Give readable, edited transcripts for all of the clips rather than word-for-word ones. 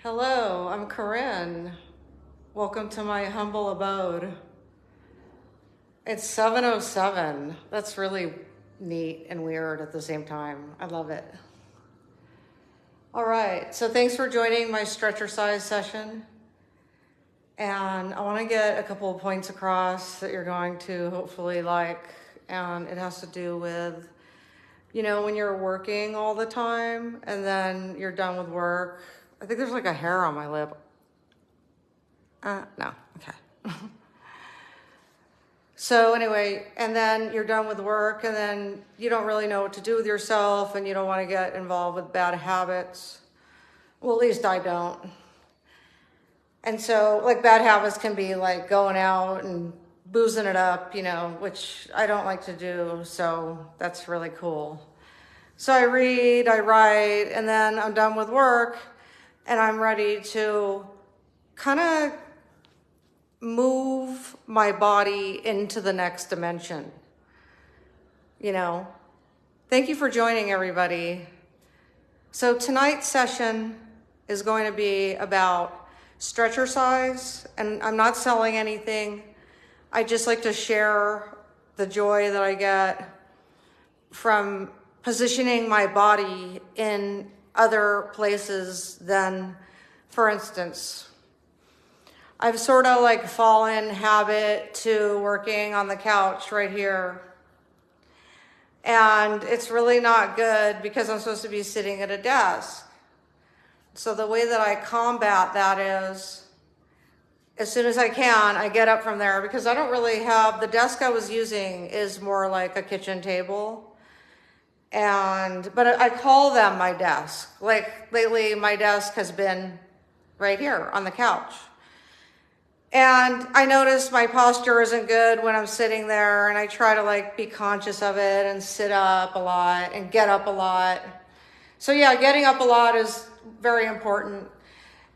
Hello, I'm Corin. Welcome to my humble abode. It's 7:07. That's really neat and weird at the same time. I love it. All right, so thanks for joining my Stretchercise session. And I want to get a couple of points across that you're going to hopefully like. And it has to do with, when you're working all the time and then you're done with work. I think there's like a hair on my lip. No, okay. So anyway, and then you're done with work and then you don't really know what to do with yourself and you don't want to get involved with bad habits. Well, at least I don't. And so like bad habits can be like going out and boozing it up, which I don't like to do. So that's really cool. So I read, I write, and then I'm done with work and I'm ready to kind of move my body into the next dimension. Thank you for joining, everybody. So tonight's session is going to be about Stretchercise, and I'm not selling anything. I just like to share the joy that I get from positioning my body in other places than, for instance, I've sort of like fallen habit to working on the couch right here. And it's really not good because I'm supposed to be sitting at a desk. So the way that I combat that is, as soon as I can, I get up from there because I don't really have, the desk I was using is more like a kitchen table. But I call them my desk. Like lately, my desk has been right here on the couch. And I notice my posture isn't good when I'm sitting there, and I try to like be conscious of it and sit up a lot and get up a lot. So yeah, getting up a lot is very important.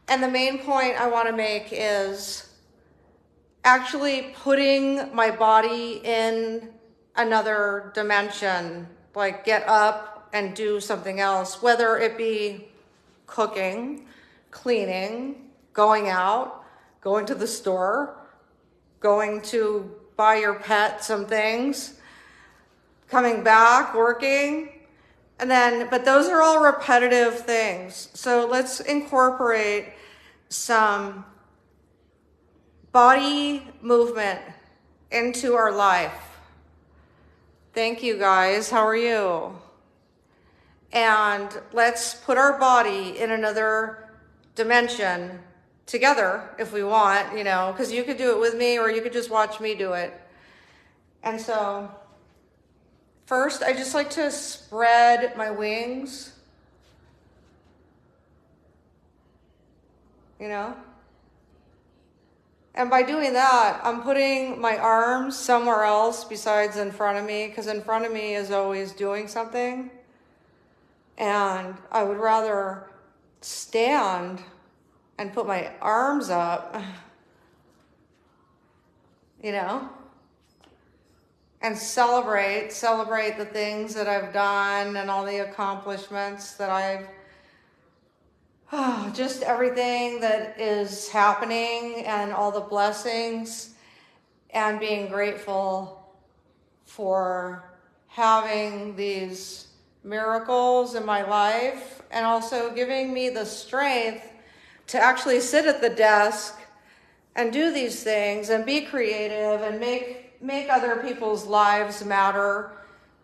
And the main point I want to make is actually putting my body in another dimension, like get up and do something else, whether it be cooking, cleaning, going out, going to the store, going to buy your pet some things, coming back, working, but those are all repetitive things. So let's incorporate some body movement into our life. Thank you guys, how are you? And let's put our body in another dimension together if we want, because you could do it with me or you could just watch me do it. And so first, I just like to spread my wings, And by doing that, I'm putting my arms somewhere else besides in front of me, because in front of me is always doing something. And I would rather stand and put my arms up, and celebrate the things that I've done and all the accomplishments that just everything that is happening and all the blessings, and being grateful for having these miracles in my life, and also giving me the strength to actually sit at the desk and do these things and be creative and make other people's lives matter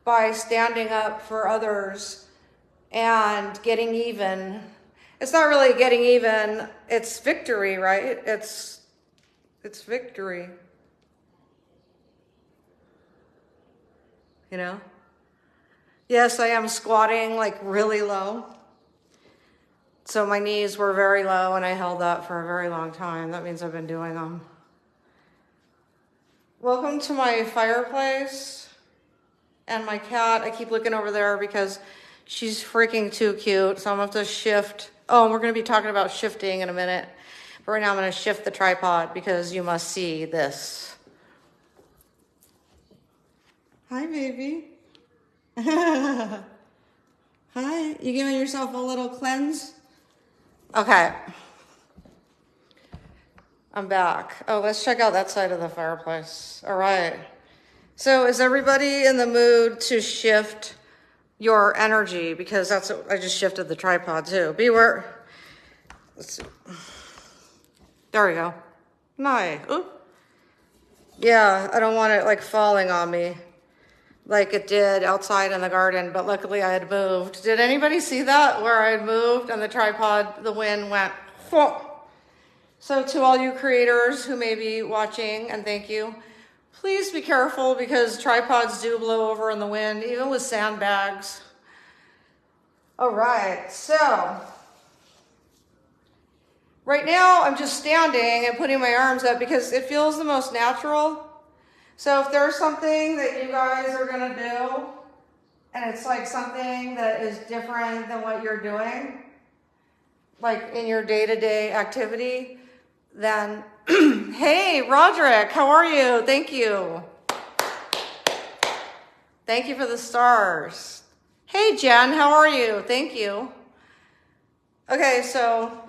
by standing up for others and getting even. It's not really getting even, it's victory, right? It's victory. Yes, I am squatting like really low. So my knees were very low and I held that for a very long time. That means I've been doing them. Welcome to my fireplace and my cat. I keep looking over there because she's freaking too cute. So I'm gonna have to shift. Oh, and we're gonna be talking about shifting in a minute. But right now I'm gonna shift the tripod because you must see this. Hi, baby. Hi, you giving yourself a little cleanse? Okay, I'm back. Oh, let's check out that side of the fireplace. All right. So is everybody in the mood to shift your energy? Because that's what I just shifted the tripod too. Beware. Let's see. There we go. Nice. Oop. Yeah, I don't want it like falling on me like it did outside in the garden, but luckily I had moved. Did anybody see that where I had moved and the tripod, the wind went, whoa. So to all you creators who may be watching, and thank you, please be careful because tripods do blow over in the wind, even with sandbags. All right, so right now I'm just standing and putting my arms up because it feels the most natural. So if there's something that you guys are gonna do, and it's like something that is different than what you're doing, like in your day-to-day activity, then, hey, Roderick, how are you? Thank you. Thank you for the stars. Hey, Jen, how are you? Thank you. Okay, so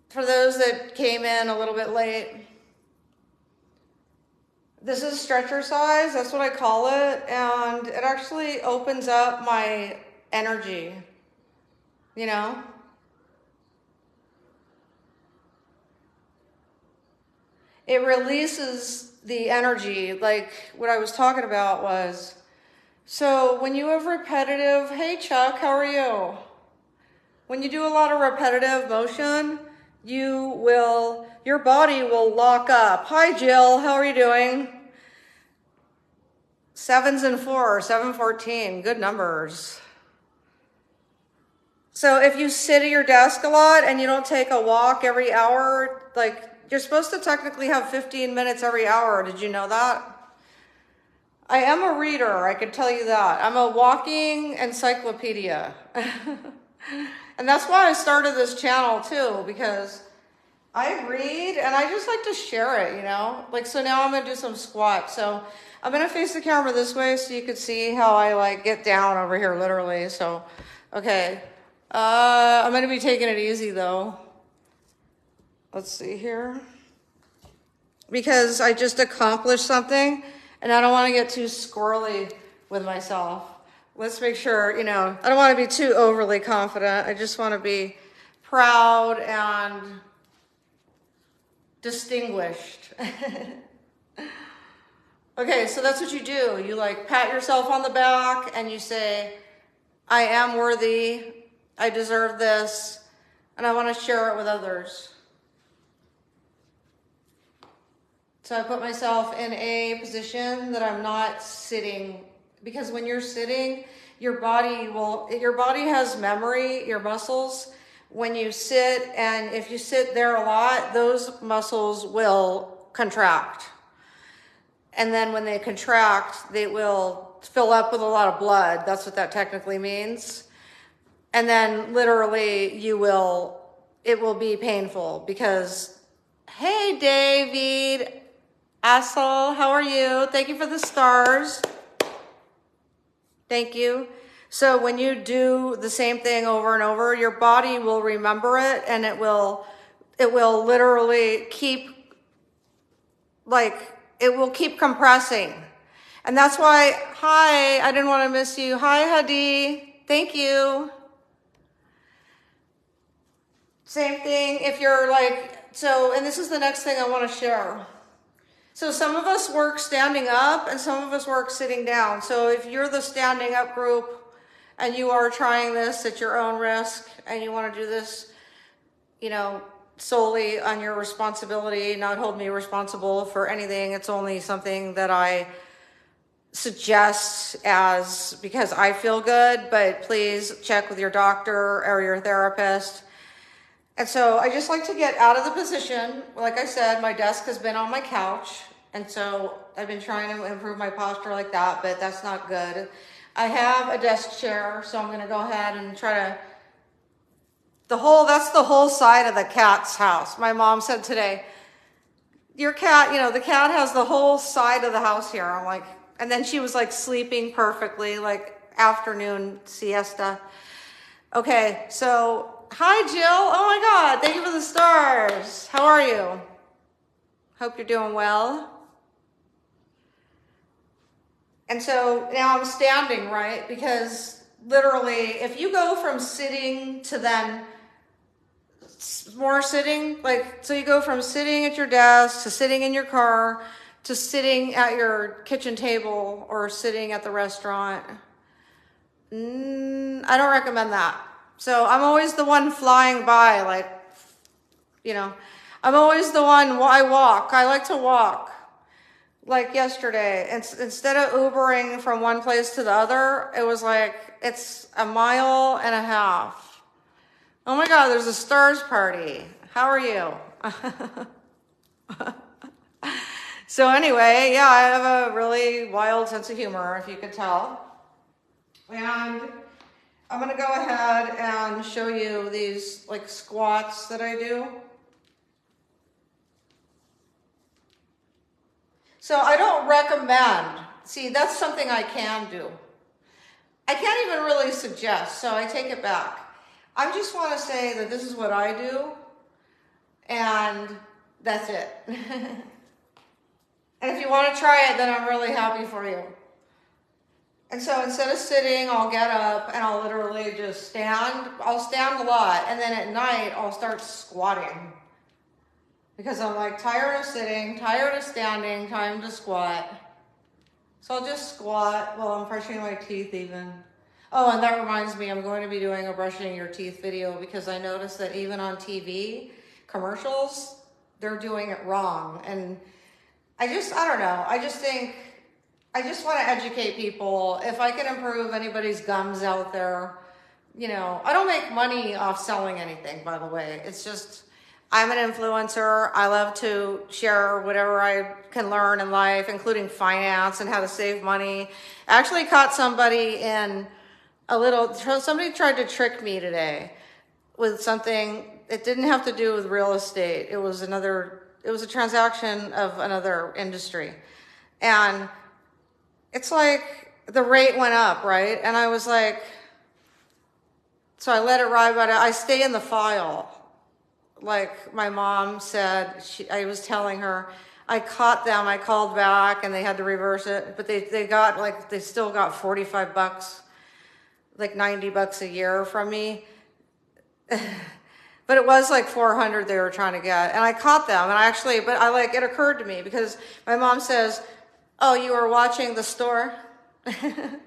for those that came in a little bit late, this is Stretchercise, that's what I call it, and it actually opens up my energy, you know? It releases the energy, like what I was talking about was, so when you have repetitive, hey Chuck, how are you? When you do a lot of repetitive motion, your body will lock up. Hi Jill, how are you doing? 7s and 4, 714, good numbers. So if you sit at your desk a lot and you don't take a walk every hour, like you're supposed to technically have 15 minutes every hour. Did you know that? I am a reader, I can tell you that. I'm a walking encyclopedia. And that's why I started this channel too, because I read and I just like to share it, you know? Like, so now I'm gonna do some squats. So I'm gonna face the camera this way so you can see how I like get down over here, literally. So, okay. I'm gonna be taking it easy though. Let's see here. Because I just accomplished something and I don't want to get too squirrely with myself. Let's make sure, you know, I don't want to be too overly confident. I just want to be proud and distinguished. Okay, so that's what you do. You like pat yourself on the back and you say, I am worthy, I deserve this, and I want to share it with others. So I put myself in a position that I'm not sitting, because when you're sitting, your body has memory, your muscles. When you sit, and if you sit there a lot, those muscles will contract. And then when they contract, they will fill up with a lot of blood. That's what that technically means. And then literally it will be painful because, hey, David, Assel, how are you? Thank you for the stars. Thank you. So when you do the same thing over and over, your body will remember it and it will literally keep, it will keep compressing. And that's why, hi, I didn't want to miss you. Hi, Hadi. Thank you. Same thing if you're and this is the next thing I want to share. So some of us work standing up and some of us work sitting down. So if you're the standing up group and you are trying this at your own risk and you want to do this, you know, solely on your responsibility, not hold me responsible for anything. It's only something that I suggest because I feel good, but please check with your doctor or your therapist. And so I just like to get out of the position. Like I said, my desk has been on my couch. And so I've been trying to improve my posture like that, but that's not good. I have a desk chair, so I'm going to go ahead and try to, that's the whole side of the cat's house. My mom said today, your cat, you know, the cat has the whole side of the house here. I'm like, and then she was like sleeping perfectly, like afternoon siesta. Okay, so hi, Jill. Oh my God, thank you for the stars. How are you? Hope you're doing well. And so now I'm standing, right? Because literally, if you go from sitting to then more sitting, like, so you go from sitting at your desk to sitting in your car to sitting at your kitchen table or sitting at the restaurant. I don't recommend that. So I'm always the one flying by, like, you know, I'm always the one, I walk. I like to walk. Like yesterday, instead of Ubering from one place to the other, it was like, it's 1.5 miles. Oh my God, there's a stars party. How are you? So anyway, yeah, I have a really wild sense of humor, if you could tell. And I'm gonna go ahead and show you these like squats that I do. So I don't recommend, see, that's something I can do. I can't even really suggest, so I take it back. I just want to say that this is what I do, and that's it. And if you want to try it, then I'm really happy for you. And so instead of sitting, I'll get up and I'll literally just stand. I'll stand a lot, and then at night, I'll start squatting. Because I'm like tired of sitting, tired of standing, time to squat. So I'll just squat while I'm brushing my teeth even. Oh, and that reminds me, I'm going to be doing a brushing your teeth video because I noticed that even on TV commercials, they're doing it wrong. And I don't know. I just want to educate people. If I can improve anybody's gums out there, you know, I don't make money off selling anything, by the way. It's just, I'm an influencer. I love to share whatever I can learn in life, including finance and how to save money. I actually caught somebody in somebody tried to trick me today with something. It didn't have to do with real estate. It was a transaction of another industry. And it's like the rate went up, right? And I was like, so I let it ride, but I stay in the file. Like my mom said, I was telling her, I caught them, I called back and they had to reverse it, but they still got $45, like $90 a year from me. But it was like 400 they were trying to get. And I caught them and it occurred to me because my mom says, oh, you were watching the store? You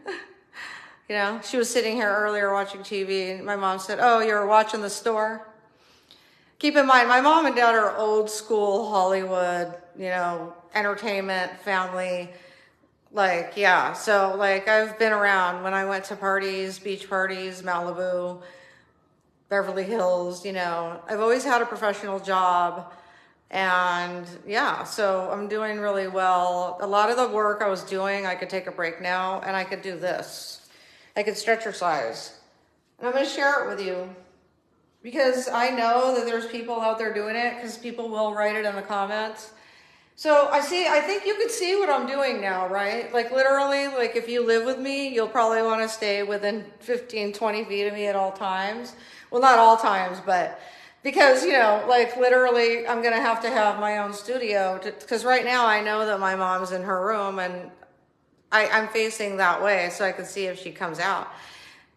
know, she was sitting here earlier watching TV and my mom said, oh, you were watching the store? Keep in mind, my mom and dad are old school Hollywood, you know, entertainment, family, like, yeah. So, like, I've been around when I went to parties, beach parties, Malibu, Beverly Hills, you know. I've always had a professional job, and, yeah, so I'm doing really well. A lot of the work I was doing, I could take a break now, and I could do this. I could Stretchercise. And I'm going to share it with you. Because I know that there's people out there doing it, because people will write it in the comments. So I think you can see what I'm doing now, right? Like literally, like if you live with me, you'll probably want to stay within 15, 20 feet of me at all times. Well, not all times, but because, you know, like literally I'm going to have my own studio because right now I know that my mom's in her room and I'm facing that way so I can see if she comes out.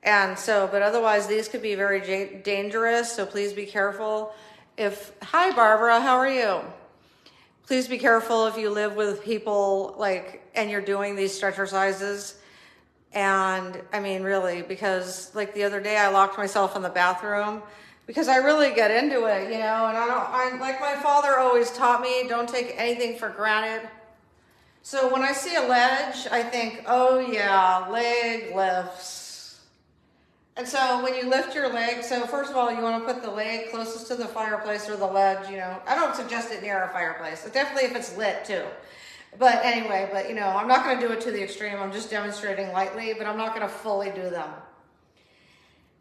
And so, but otherwise these could be very dangerous. So please be careful. Hi Barbara, how are you? Please be careful if you live with people and you're doing these Stretchercises. And I mean, really, because like the other day I locked myself in the bathroom because I really get into it, you know, and like my father always taught me, don't take anything for granted. So when I see a ledge, I think, oh yeah, leg lifts. And so when you lift your leg, so first of all, you want to put the leg closest to the fireplace or the ledge, you know. I don't suggest it near a fireplace. Definitely if it's lit too. But anyway, you know, I'm not going to do it to the extreme. I'm just demonstrating lightly, but I'm not going to fully do them.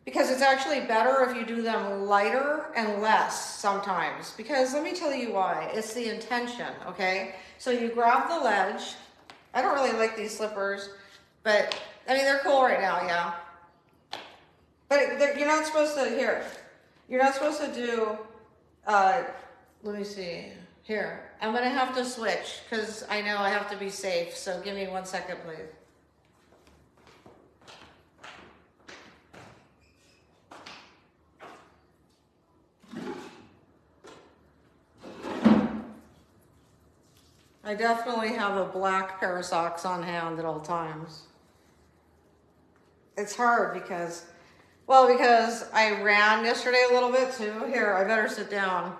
Because it's actually better if you do them lighter and less sometimes. Because let me tell you why. It's the intention, okay? So you grab the ledge. I don't really like these slippers, but I mean, they're cool right now, yeah. But you're not supposed to, you're not supposed to do, let me see. Here, I'm gonna have to switch because I know I have to be safe. So give me 1 second, please. I definitely have a black pair of socks on hand at all times. It's hard because I ran yesterday a little bit too. Here, I better sit down.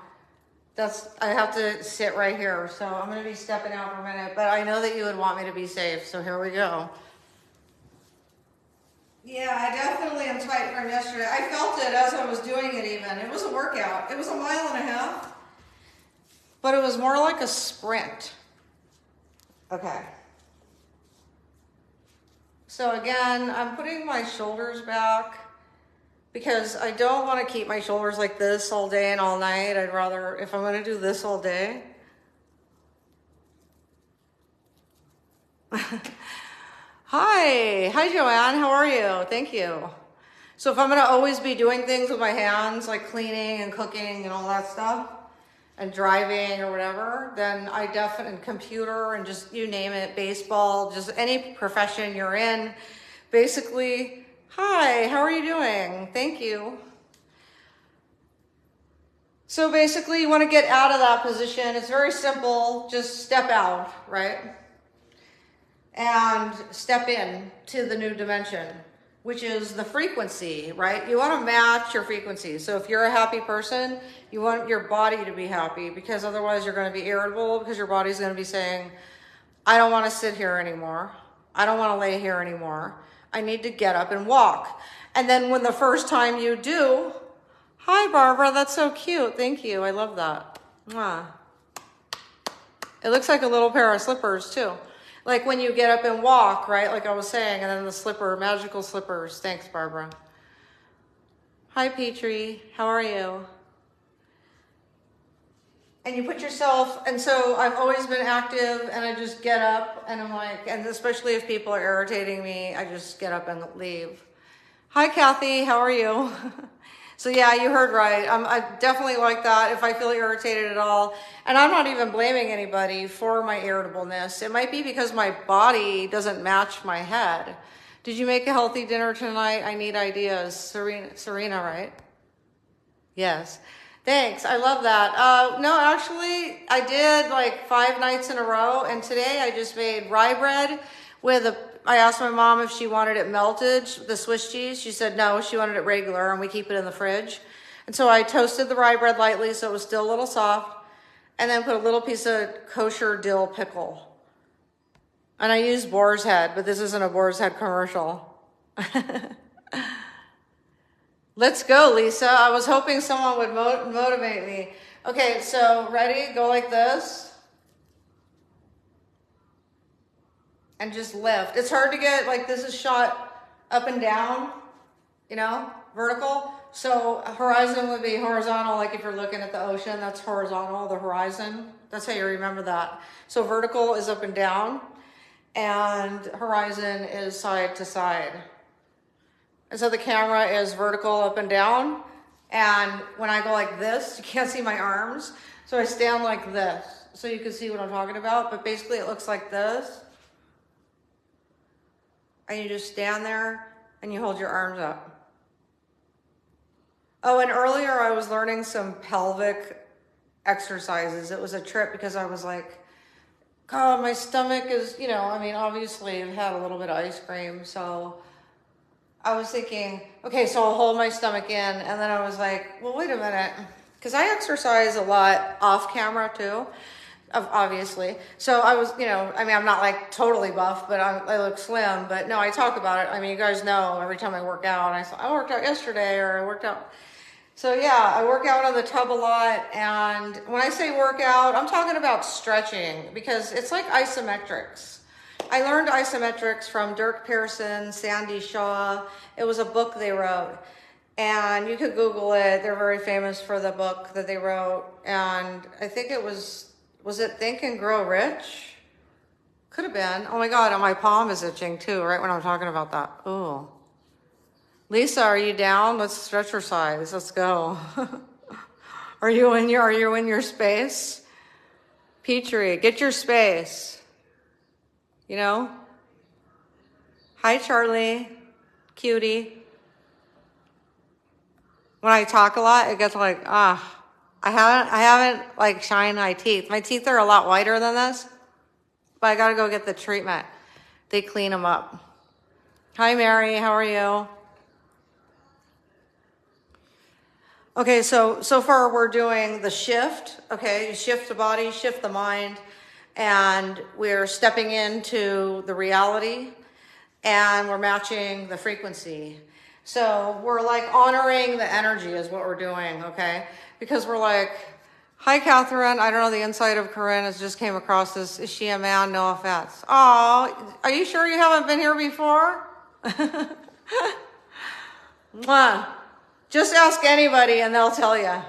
I have to sit right here. So I'm gonna be stepping out for a minute, but I know that you would want me to be safe. So here we go. Yeah, I definitely am tight from yesterday. I felt it as I was doing it even. It was a workout. It was 1.5 miles, but it was more like a sprint. Okay. So again, I'm putting my shoulders back because I don't want to keep my shoulders like this all day and all night. I'd rather, if I'm going to do this all day. Hi Joanne, how are you? Thank you. So if I'm going to always be doing things with my hands, like cleaning and cooking and all that stuff, and driving or whatever, then I definitely, computer and just, you name it, baseball, just any profession you're in, basically, hi, how are you doing? Thank you. So basically you want to get out of that position. It's very simple. Just step out, right? And step in to the new dimension, which is the frequency, right? You want to match your frequency. So if you're a happy person, you want your body to be happy, because otherwise you're going to be irritable, because your body's going to be saying, I don't want to sit here anymore. I don't want to lay here anymore. I need to get up and walk. And then when the first time you do, hi Barbara, that's so cute. Thank you. I love that. Mwah. It looks like a little pair of slippers too. Like when you get up and walk, right? Like I was saying, and then the slipper, magical slippers. Thanks, Barbara. Hi, Petrie. How are you? And you put yourself, and so I've always been active, and I just get up, and I'm like, and especially if people are irritating me, I just get up and leave. Hi, Kathy. How are you? So yeah, you heard right. I definitely like that if I feel irritated at all. And I'm not even blaming anybody for my irritableness. It might be because my body doesn't match my head. Did you make a healthy dinner tonight? I need ideas. Serena, right? Yes. Thanks. I love that. No, actually, I did like 5 nights in a row. And today I just made rye bread with I asked my mom if she wanted it melted, the Swiss cheese. She said no, she wanted it regular, and we keep it in the fridge. And so I toasted the rye bread lightly so it was still a little soft, and then put a little piece of kosher dill pickle. And I used boar's head, but this isn't a boar's head commercial. Let's go, Lisa. I was hoping someone would motivate me. Okay, so ready? Go like this. And just lift. It's hard to get, like, this is shot up and down, you know, vertical. So horizon would be horizontal, like if you're looking at the ocean, that's horizontal, the horizon. That's how you remember that. So vertical is up and down, and horizon is side to side. And so the camera is vertical up and down, and when I go like this, you can't see my arms, so I stand like this, so you can see what I'm talking about, but basically it looks like this. And you just stand there and you hold your arms up. Oh, and earlier I was learning some pelvic exercises. It was a trip because I was like, God, my stomach is, you know, I mean, obviously I've had a little bit of ice cream. So I was thinking, okay, so I'll hold my stomach in. And then I was like, well, wait a minute. Because I exercise a lot off camera too. Obviously. So I was, you know, I mean, I'm not like totally buff, but I look slim, but no, I talk about it. I mean, you guys know every time I work out, I worked out yesterday, or I worked out. So yeah, I work out on the tub a lot. And when I say workout, I'm talking about stretching, because it's like isometrics. I learned isometrics from Dirk Pearson, Sandy Shaw. It was a book they wrote, and you could Google it. They're very famous for the book that they wrote. And I think it was it Think and Grow Rich? Could have been. Oh my God, and my palm is itching too, right when I'm talking about that. Ooh. Lisa, are you down? Let's Stretchercise. Let's go. Are you in your space? Petrie, get your space. You know? Hi, Charlie. Cutie. When I talk a lot, it gets like, I haven't like shined my teeth. My teeth are a lot whiter than this, but I gotta go get the treatment. They clean them up. Hi, Mary, how are you? Okay, so far we're doing the shift. Okay, you shift the body, shift the mind, and we're stepping into the reality, and we're matching the frequency. So we're like honoring the energy is what we're doing, okay? Because we're like, hi, Catherine. I don't know the inside of Corin. It just came across as, is she a man? No offense. Oh, are you sure you haven't been here before? Mwah. Just ask anybody and they'll tell you.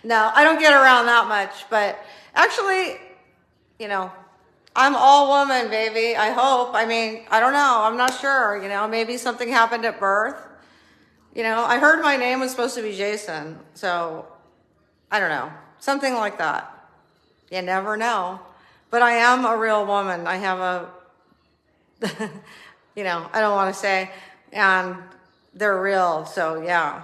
No, I don't get around that much. But actually, you know, I'm all woman, baby. I hope. I mean, I don't know. I'm not sure. You know, maybe something happened at birth. You know, I heard my name was supposed to be Jason. So, I don't know. Something like that. You never know. But I am a real woman. I have a, you know, I don't want to say. And they're real. So, yeah.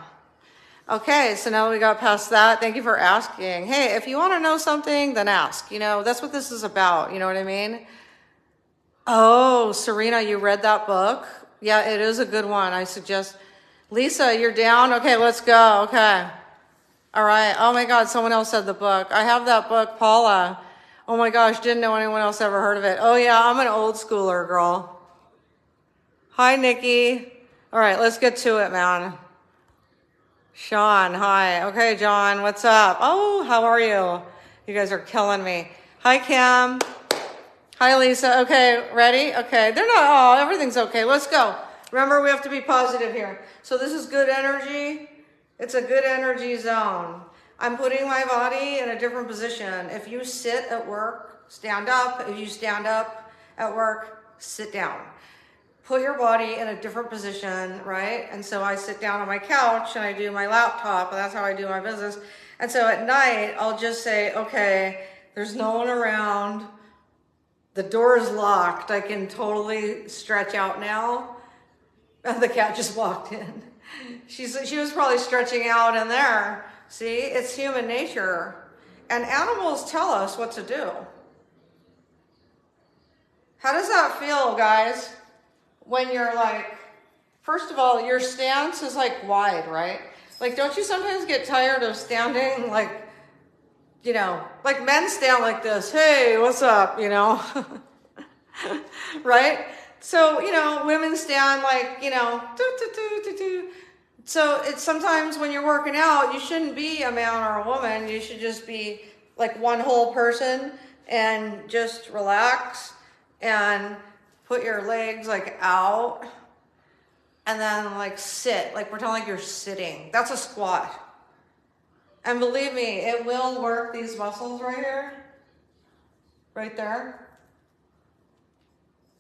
Okay, so now we got past that. Thank you for asking. Hey, if you want to know something, then ask. You know, that's what this is about. You know what I mean? Oh, Serena, you read that book? Yeah, it is a good one. I suggest. Lisa, you're down? Okay, let's go. Okay. All right. Oh my God, someone else said the book. I have that book, Paula. Oh my gosh, didn't know anyone else ever heard of it. Oh yeah, I'm an old schooler, girl. Hi, Nikki. All right, let's get to it, man. Sean, hi. Okay, John, what's up? Oh, how are you? You guys are killing me. Hi, Kim. Hi, Lisa. Okay, ready? Okay, they're not, oh, everything's okay. Let's go. Remember, we have to be positive here. So this is good energy. It's a good energy zone. I'm putting my body in a different position. If you sit at work, stand up. If you stand up at work, sit down. Put your body in a different position, right? And so I sit down on my couch and I do my laptop, and that's how I do my business. And so at night, I'll just say, okay, there's no one around. The door is locked. I can totally stretch out now. And the cat just walked in. She was probably stretching out in there. See, it's human nature. And animals tell us what to do. How does that feel, guys? When you're like, first of all, your stance is like wide, right? Like, don't you sometimes get tired of standing like, you know, like men stand like this. Hey, what's up? You know, right? So, you know, women stand like, you know, So it's sometimes when you're working out, you shouldn't be a man or a woman. You should just be like one whole person and just relax and put your legs like out and then like sit, like pretend like you're sitting. That's a squat. And believe me, it will work these muscles right here, right there.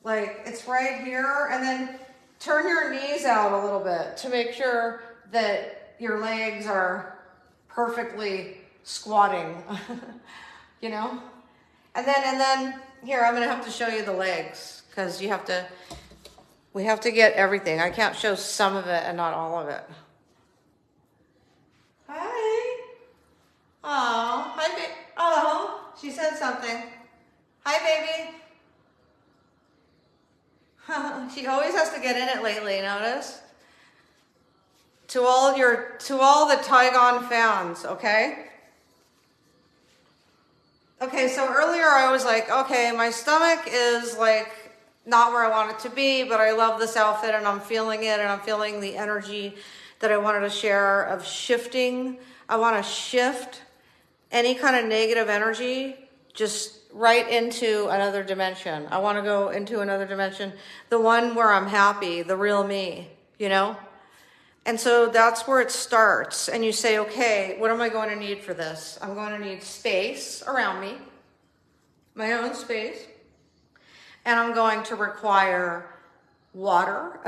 Like it's right here, and then turn your knees out a little bit to make sure that your legs are perfectly squatting, you know? And then here, I'm gonna have to show you the legs because we have to get everything. I can't show some of it and not all of it. Hi. Oh, hi, baby. Oh, she said something. Hi, baby. She always has to get in it lately, notice? To all the Tygon fans, okay? Okay, so earlier I was like, okay, my stomach is like not where I want it to be, but I love this outfit and I'm feeling it and I'm feeling the energy that I wanted to share of shifting. I want to shift any kind of negative energy just right into another dimension. I want to go into another dimension, the one where I'm happy, the real me, you know? And so that's where it starts. And you say, okay, what am I going to need for this? I'm going to need space around me, my own space. And I'm going to require water.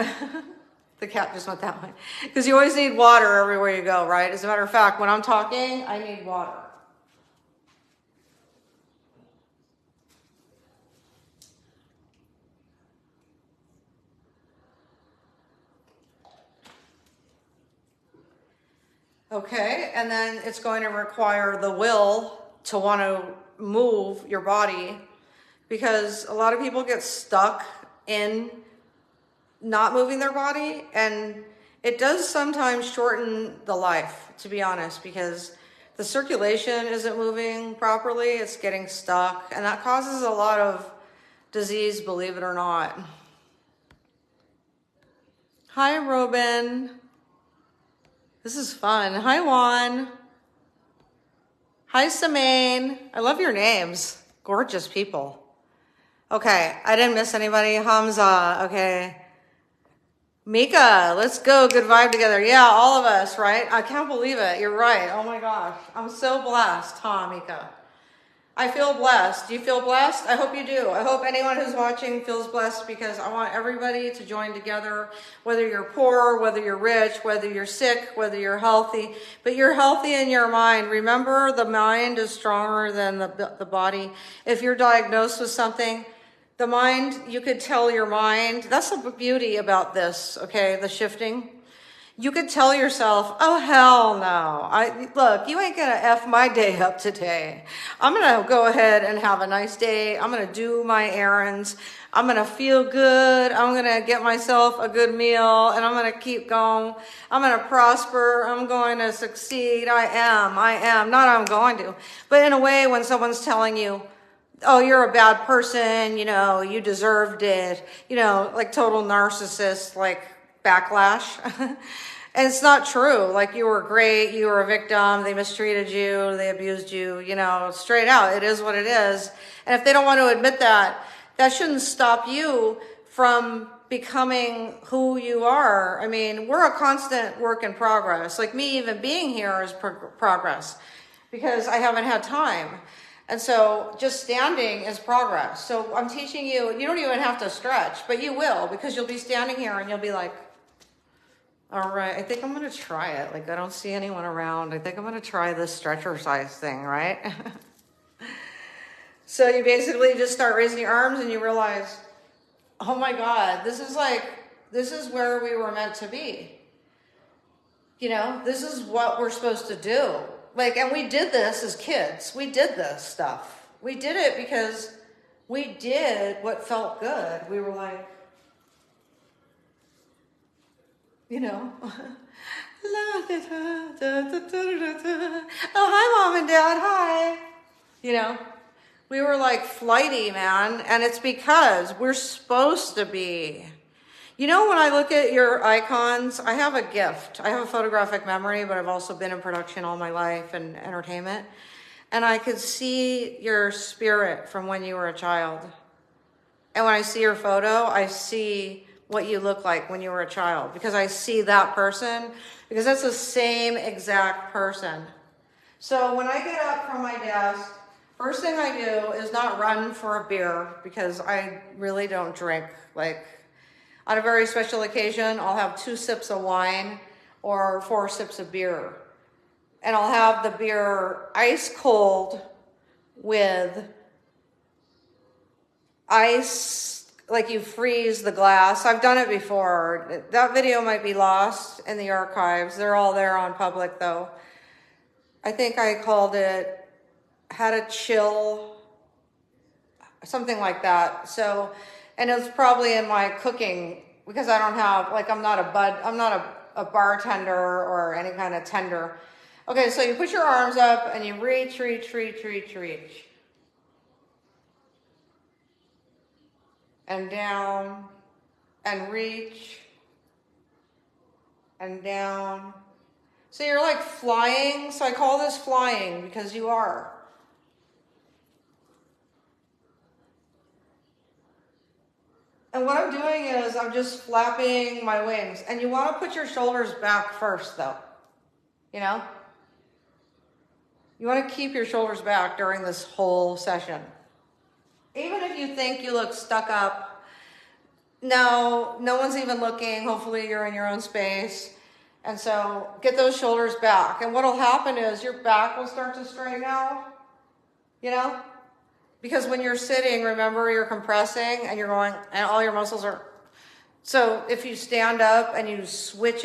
The cat just went that way. Because you always need water everywhere you go, right? As a matter of fact, when I'm talking, I need water. Okay, and then it's going to require the will to want to move your body, because a lot of people get stuck in not moving their body, and it does sometimes shorten the life, to be honest, because the circulation isn't moving properly, it's getting stuck, and that causes a lot of disease, believe it or not. Hi, Robin. This is fun. Hi, Juan. Hi, Samaine. I love your names. Gorgeous people. Okay, I didn't miss anybody. Hamza, okay. Mika, let's go. Good vibe together. Yeah, all of us, right? I can't believe it. You're right. Oh my gosh. I'm so blessed, huh, Mika? I feel blessed. Do you feel blessed? I hope you do. I hope anyone who's watching feels blessed, because I want everybody to join together, whether you're poor, whether you're rich, whether you're sick, whether you're healthy, but you're healthy in your mind. Remember, the mind is stronger than the body. If you're diagnosed with something, the mind, you could tell your mind, that's the beauty about this, okay, the shifting. You could tell yourself, oh, hell no. Look, you ain't going to F my day up today. I'm going to go ahead and have a nice day. I'm going to do my errands. I'm going to feel good. I'm going to get myself a good meal, and I'm going to keep going. I'm going to prosper. I'm going to succeed. I am. Not I'm going to. But in a way, when someone's telling you, oh, you're a bad person, you deserved it, like total narcissist, like backlash. And it's not true. Like, you were great, you were a victim, they mistreated you, they abused you, straight out. It is what it is. And if they don't want to admit that, that shouldn't stop you from becoming who you are. I mean, we're a constant work in progress. Like, me even being here is progress, because I haven't had time. And so just standing is progress. So I'm teaching you, you don't even have to stretch, but you will, because you'll be standing here and you'll be like, all right, I think I'm going to try it. Like, I don't see anyone around. I think I'm going to try this Stretchercise thing, right? So you basically just start raising your arms and you realize, oh my God, this is where we were meant to be. This is what we're supposed to do. Like, and we did this as kids. We did this stuff. We did it because we did what felt good. We were like, oh, hi, Mom and Dad, hi. We were like flighty, man. And it's because we're supposed to be. When I look at your icons, I have a gift. I have a photographic memory, but I've also been in production all my life and entertainment. And I could see your spirit from when you were a child. And when I see your photo, I see what you look like when you were a child, because I see that person, because that's the same exact person. So when I get up from my desk, first thing I do is not run for a beer, because I really don't drink. Like, on a very special occasion, I'll have 2 sips of wine or 4 sips of beer. And I'll have the beer ice cold with ice, like you freeze the glass. I've done it before. That video might be lost in the archives. They're all there on public, though. I think I called it Had a Chill, something like that. So, and it's probably in my cooking, because I don't have, like, I'm not a bartender or any kind of tender. Okay, so you put your arms up and you reach. And down, and reach, and down. So you're like flying. So I call this flying, because you are. And what I'm doing is I'm just flapping my wings. And you want to put your shoulders back first, though. You want to keep your shoulders back during this whole session. Even if you think you look stuck up, no one's even looking. Hopefully you're in your own space. And so get those shoulders back. And what'll happen is your back will start to straighten out, Because when you're sitting, remember, you're compressing and you're going, and all your muscles are. So if you stand up and you switch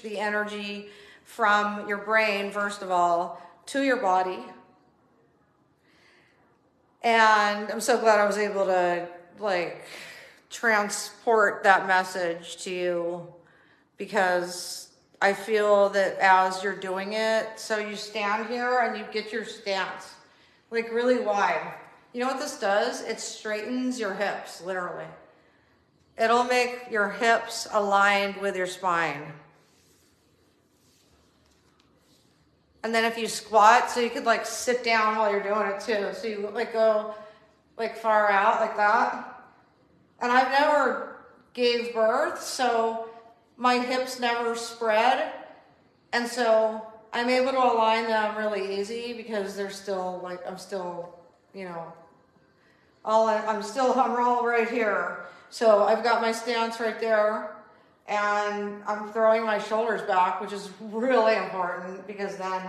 the energy from your brain, first of all, to your body. And I'm so glad I was able to like transport that message to you, because I feel that as you're doing it, so you stand here and you get your stance like really wide. You know what this does? It straightens your hips, literally. It'll make your hips aligned with your spine. And then if you squat, so you could like sit down while you're doing it too. So you like go like far out like that. And I've never gave birth, so my hips never spread. And so I'm able to align them really easy because they're still like, I'm still, you know, I'm all right here. So I've got my stance right there, and I'm throwing my shoulders back, which is really important, because then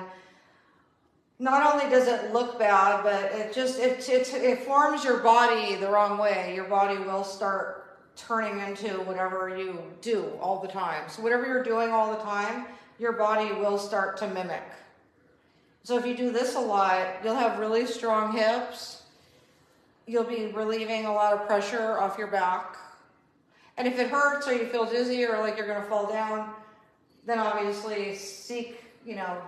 not only does it look bad, but it forms your body the wrong way. Your body will start turning into whatever you do all the time. So whatever you're doing all the time, your body will start to mimic. So if you do this a lot, you'll have really strong hips. You'll be relieving a lot of pressure off your back. And if it hurts or you feel dizzy or like you're going to fall down, then obviously seek, you know,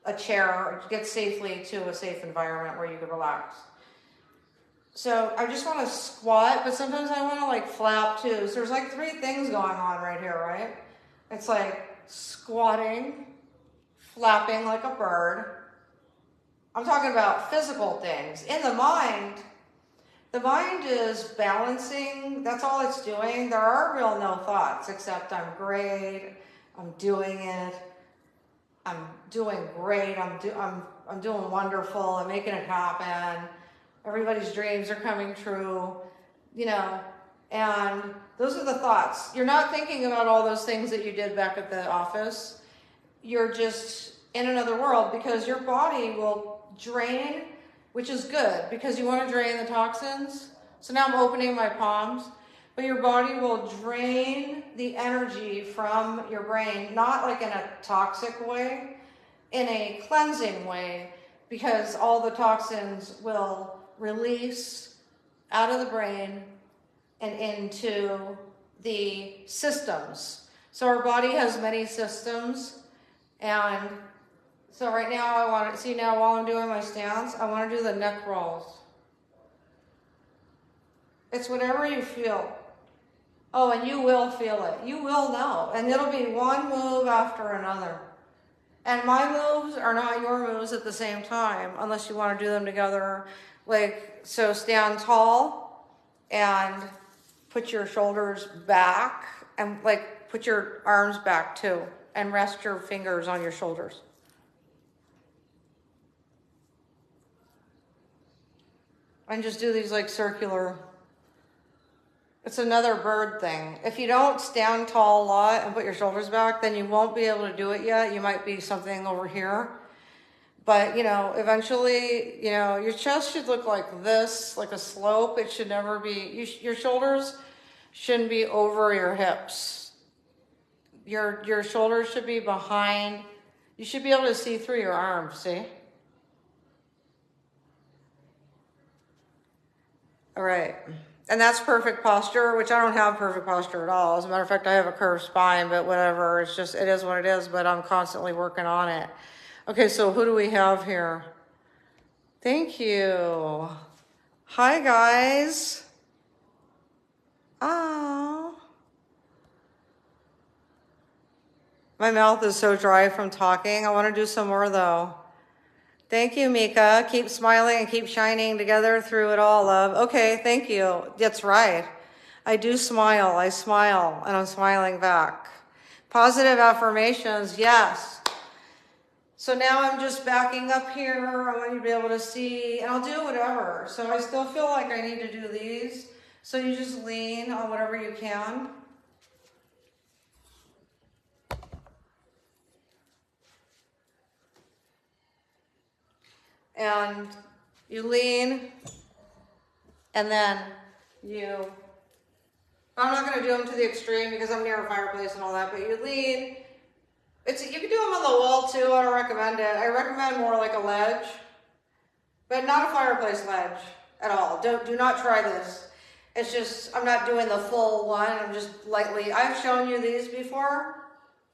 a chair or get safely to a safe environment where you can relax. So I just want to squat, but sometimes I want to like flap too. So there's like 3 things going on right here, right? It's like squatting, flapping like a bird. I'm talking about physical things. In the mind is balancing. That's all it's doing. There are real no thoughts except I'm great, I'm doing it, I'm doing great, I'm doing wonderful, I'm making it happen. Everybody's dreams are coming true, you know, and those are the thoughts. You're not thinking about all those things that you did back at the office. You're just in another world, because your body will drain, which is good because you want to drain the toxins. So now I'm opening my palms, but your body will drain the energy from your brain, not like in a toxic way, in a cleansing way, because all the toxins will release out of the brain and into the systems. So our body has many systems, and so right now I want to see, now while I'm doing my stance, I want to do the neck rolls. It's whatever you feel. Oh, and you will feel it. You will know. And it'll be one move after another. And my moves are not your moves at the same time, unless you want to do them together. Like, so stand tall and put your shoulders back, and like put your arms back too, and rest your fingers on your shoulders. And just do these like circular. It's another bird thing. If you don't stand tall a lot and put your shoulders back, then you won't be able to do it yet. You might be something over here. But, you know, eventually, you know, your chest should look like this, like a slope. It should never be, your shoulders shouldn't be over your hips. Your shoulders should be behind. You should be able to see through your arms, see? All right. And that's perfect posture, which I don't have perfect posture at all. As a matter of fact, I have a curved spine, but whatever. It's just, it is what it is, but I'm constantly working on it. Okay, so who do we have here? Thank you. Hi, guys. Oh. My mouth is so dry from talking. I want to do some more, though. Thank you, Mika. Keep smiling and keep shining together through it all, love. Okay, thank you. That's right. I do smile. I smile, and I'm smiling back. Positive affirmations, yes. So now I'm just backing up here. I want you to be able to see, and I'll do whatever. So I still feel like I need to do these. So you just lean on whatever you can. And you lean, and then you, I'm not going to do them to the extreme because I'm near a fireplace and all that, but you lean, You can do them on the wall too. I don't recommend it. I recommend more like a ledge, but not a fireplace ledge at all. Do not try this. It's just, I'm not doing the full one. I'm just lightly, I've shown you these before.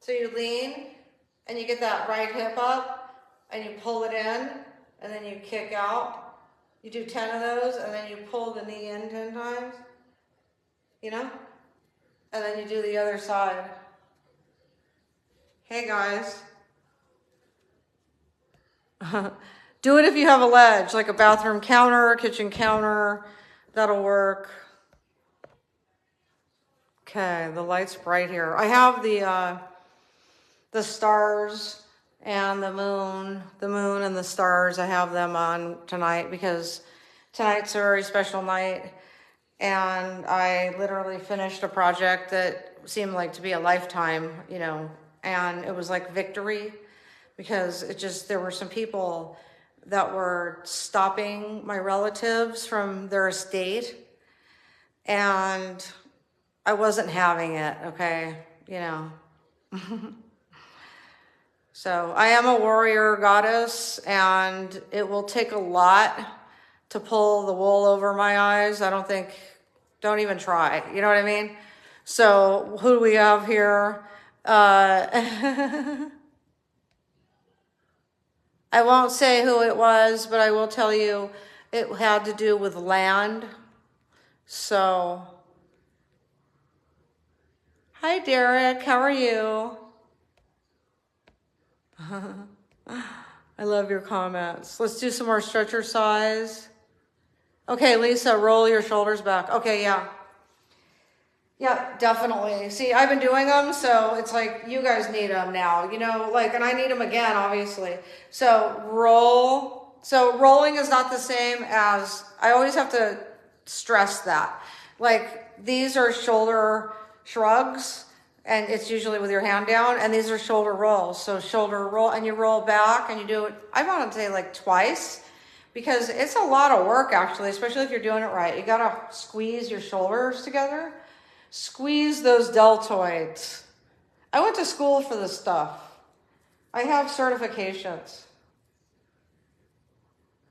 So you lean and you get that right hip up and you pull it in and then you kick out. You do 10 of those and then you pull the knee in 10 times, you know? And then you do the other side. Hey guys. Do it if you have a ledge, like a bathroom counter, kitchen counter. That'll work. Okay, the light's bright here. I have the stars and the moon and the stars. I have them on tonight because tonight's a very special night. And I literally finished a project that seemed like to be a lifetime, you know, and it was like victory because there were some people that were stopping my relatives from their estate and I wasn't having it, okay, you know. So I am a warrior goddess and it will take a lot to pull the wool over my eyes. Don't even try, you know what I mean? So who do we have here? I won't say who it was, but I will tell you it had to do with land. So, hi Derek, how are you? I love your comments. Let's do some more Stretchercise. Okay, Lisa, roll your shoulders back. Okay, yeah. Yeah, definitely. See, I've been doing them, so it's like you guys need them now, you know, like, and I need them again, obviously. So roll. So rolling is not the same as, I always have to stress that. Like these are shoulder shrugs and it's usually with your hand down, and these are shoulder rolls. So shoulder roll and you roll back and you do it, I want to say like twice because it's a lot of work actually, especially if you're doing it right. You got to squeeze your shoulders together. Squeeze those deltoids. I went to school for this stuff. I have certifications.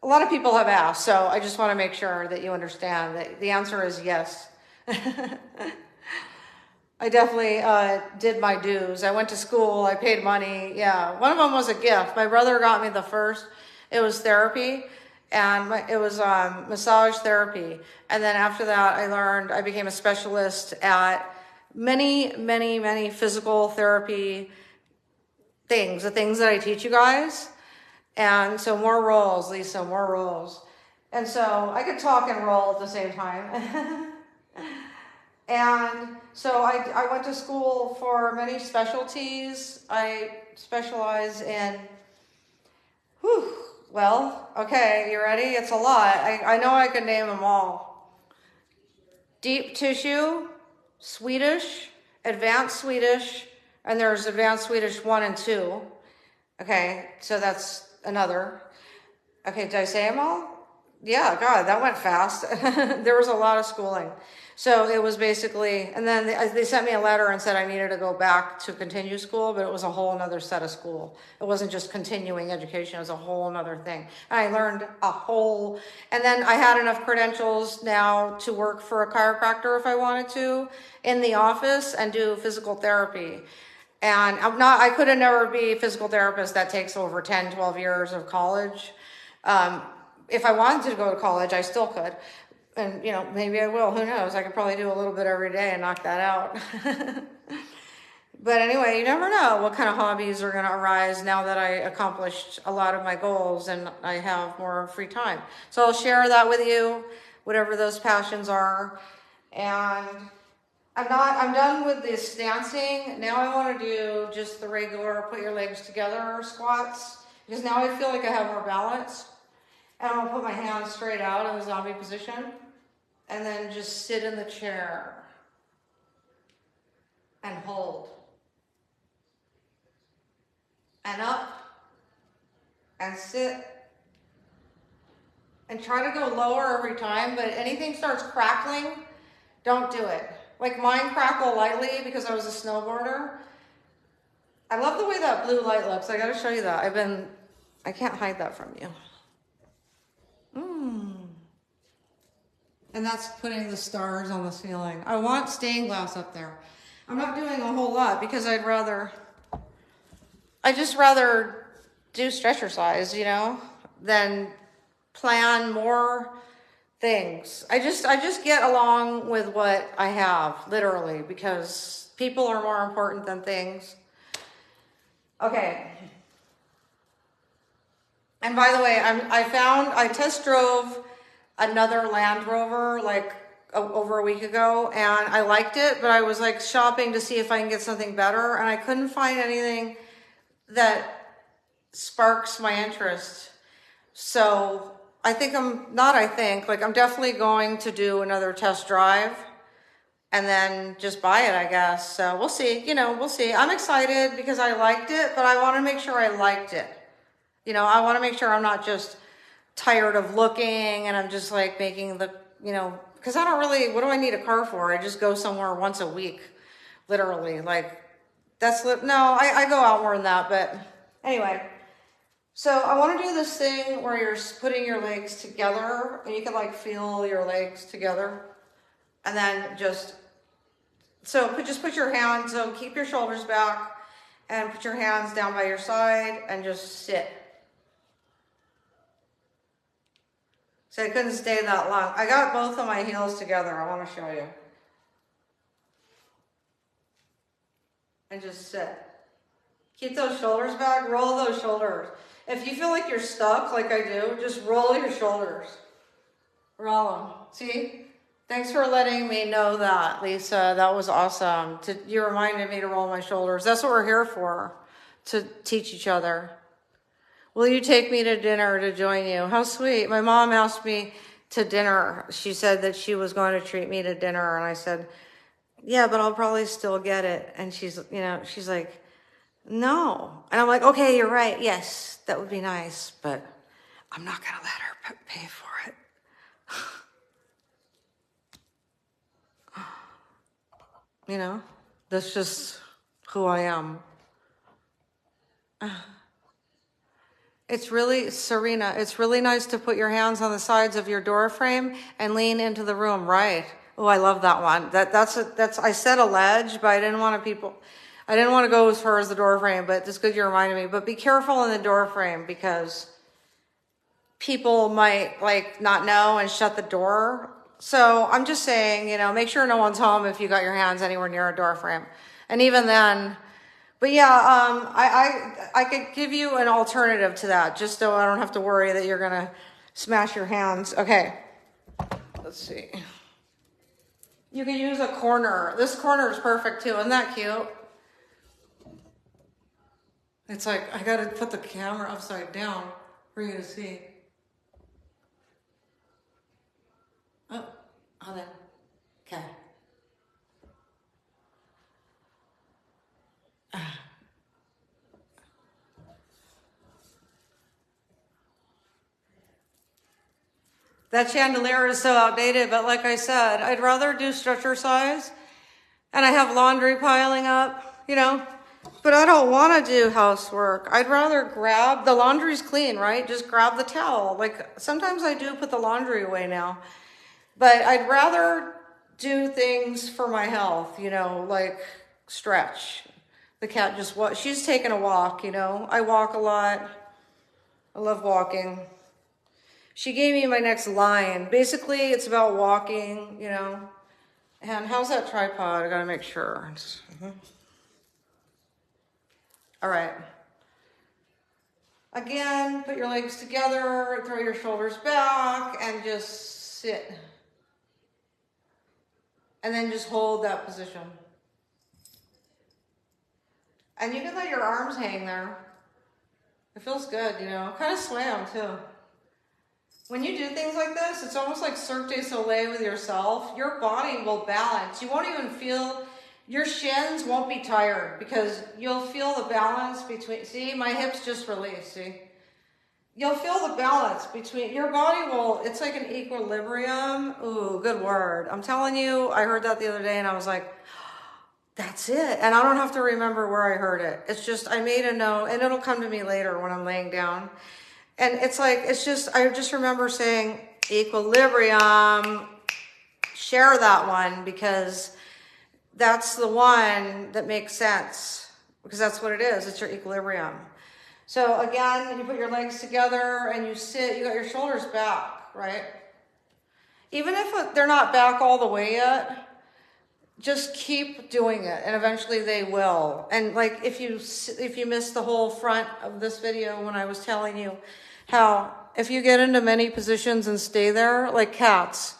A lot of people have asked, so I just want to make sure that you understand that the answer is yes. I definitely did my dues. I went to school, I paid money. Yeah, one of them was a gift. My brother got me the first. It was therapy. And it was massage therapy. And then after that, I became a specialist at many, many, many physical therapy things, the things that I teach you guys. And so more rolls, Lisa, more rolls. And so I could talk and roll at the same time. And so I went to school for many specialties. I specialize in, well, okay, you ready? It's a lot. I know I can name them all. Deep tissue, Swedish, advanced Swedish, and there's advanced Swedish 1 and 2. Okay, so that's another. Okay, did I say them all? Yeah, God, that went fast. There was a lot of schooling. So it was basically, and then they sent me a letter and said I needed to go back to continue school, but it was a whole nother set of school. It wasn't just continuing education, it was a whole nother thing. And I learned and then I had enough credentials now to work for a chiropractor if I wanted to in the office and do physical therapy. And I could have never be a physical therapist. That takes over 10, 12 years of college. If I wanted to go to college, I still could. And, you know, maybe I will. Who knows? I could probably do a little bit every day and knock that out. But anyway, you never know what kind of hobbies are going to arise now that I accomplished a lot of my goals and I have more free time. So I'll share that with you, whatever those passions are. And I'm done with this dancing. Now I want to do just the regular put your legs together squats because now I feel like I have more balance. And I'm gonna put my hands straight out in the zombie position and then just sit in the chair and hold. And up and sit and try to go lower every time, but anything starts crackling, don't do it. Like mine crackle lightly because I was a snowboarder. I love the way that blue light looks. I gotta show you that. I can't hide that from you. And that's putting the stars on the ceiling. I want stained glass up there. I'm not doing a whole lot because I just rather do Stretchercise, you know, than plan more things. I just get along with what I have, literally, because people are more important than things. Okay. And by the way, I test drove another Land Rover like over a week ago, and I liked it, but I was like shopping to see if I can get something better, and I couldn't find anything that sparks my interest. So I'm definitely going to do another test drive and then just buy it, I guess. So we'll see, we'll see. I'm excited because I liked it, but I want to make sure I liked it. I want to make sure I'm not just tired of looking and I'm just like making because I don't really, what do I need a car for? I just go somewhere once a week, literally. Like I go out more than that, but anyway. So I want to do this thing where you're putting your legs together and you can like feel your legs together. And then just put your hands, so keep your shoulders back and put your hands down by your side and just sit. So I couldn't stay that long. I got both of my heels together. I want to show you. And just sit. Keep those shoulders back. Roll those shoulders. If you feel like you're stuck, like I do, just roll your shoulders. Roll them. See? Thanks for letting me know that, Lisa. That was awesome. You reminded me to roll my shoulders. That's what we're here for, to teach each other. Will you take me to dinner to join you? How sweet. My mom asked me to dinner. She said that she was going to treat me to dinner. And I said, yeah, but I'll probably still get it. And she's like, no. And I'm like, okay, you're right. Yes, that would be nice, but I'm not going to let her pay for it. That's just who I am. Serena, it's really nice to put your hands on the sides of your door frame and lean into the room, right? Oh, I love that one. I said a ledge, but I didn't want to go as far as the door frame, but it's good you reminded me. But be careful in the door frame because people might not know and shut the door. So I'm just saying, make sure no one's home if you got your hands anywhere near a door frame. And even then, but yeah, I could give you an alternative to that, just so I don't have to worry that you're going to smash your hands. Okay, let's see. You can use a corner. This corner is perfect too. Isn't that cute? It's like, I got to put the camera upside down for you to see. Oh, then. Okay. That chandelier is so outdated, but like I said, I'd rather do Stretchercise, and I have laundry piling up, but I don't want to do housework. I'd rather grab, the laundry's clean, right? Just grab the towel. Like sometimes I do put the laundry away now, but I'd rather do things for my health, like stretch. The cat she's taking a walk, I walk a lot. I love walking. She gave me my next line. Basically, it's about walking, And how's that tripod? I gotta make sure. All right. Again, put your legs together, throw your shoulders back, and just sit. And then just hold that position. And you can let your arms hang there. It feels good, Kind of sway them too. When you do things like this, it's almost like Cirque du Soleil with yourself. Your body will balance. You won't even feel, your shins won't be tired because you'll feel the balance between, see, my hips just released, see? You'll feel the balance between, your body will, it's like an equilibrium. Ooh, good word. I'm telling you, I heard that the other day and I was like, that's it. And I don't have to remember where I heard it. It's just, I made a note, and it'll come to me later when I'm laying down. And it's like, it's just, I just remember saying equilibrium, share that one, because that's the one that makes sense, because that's what it is. It's your equilibrium. So again, you put your legs together and you sit, you got your shoulders back, right? Even if they're not back all the way yet, just keep doing it, and eventually they will. And like, if you missed the whole front of this video when I was telling you how if you get into many positions and stay there, like cats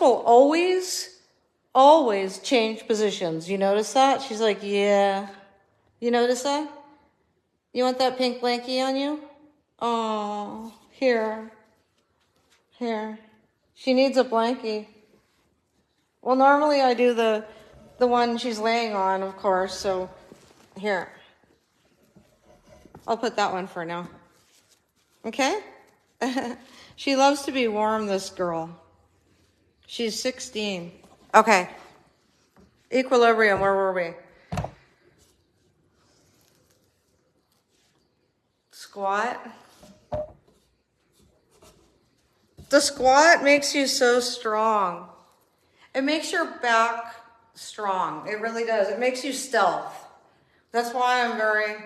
will always change positions. You notice that? She's like, yeah. You notice that? You want that pink blankie on you? Oh, here. She needs a blankie. Well, normally I do the one she's laying on, of course, so here. I'll put that one for now. Okay? She loves to be warm, this girl. She's 16. Okay. Equilibrium, where were we? Squat. The squat makes you so strong. It makes your back strong. It really does. It makes you stealth. That's why I'm very,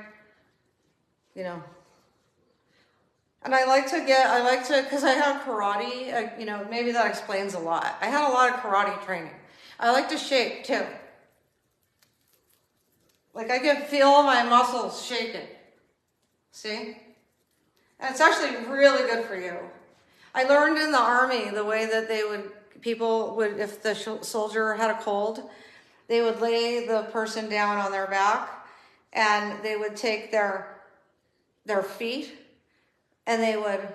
and I like to, because I have karate, maybe that explains a lot. I had a lot of karate training. I like to shake too. Like I can feel my muscles shaking. See? And it's actually really good for you. I learned in the Army the way that people would, if the soldier had a cold, they would lay the person down on their back, and they would take their feet and they would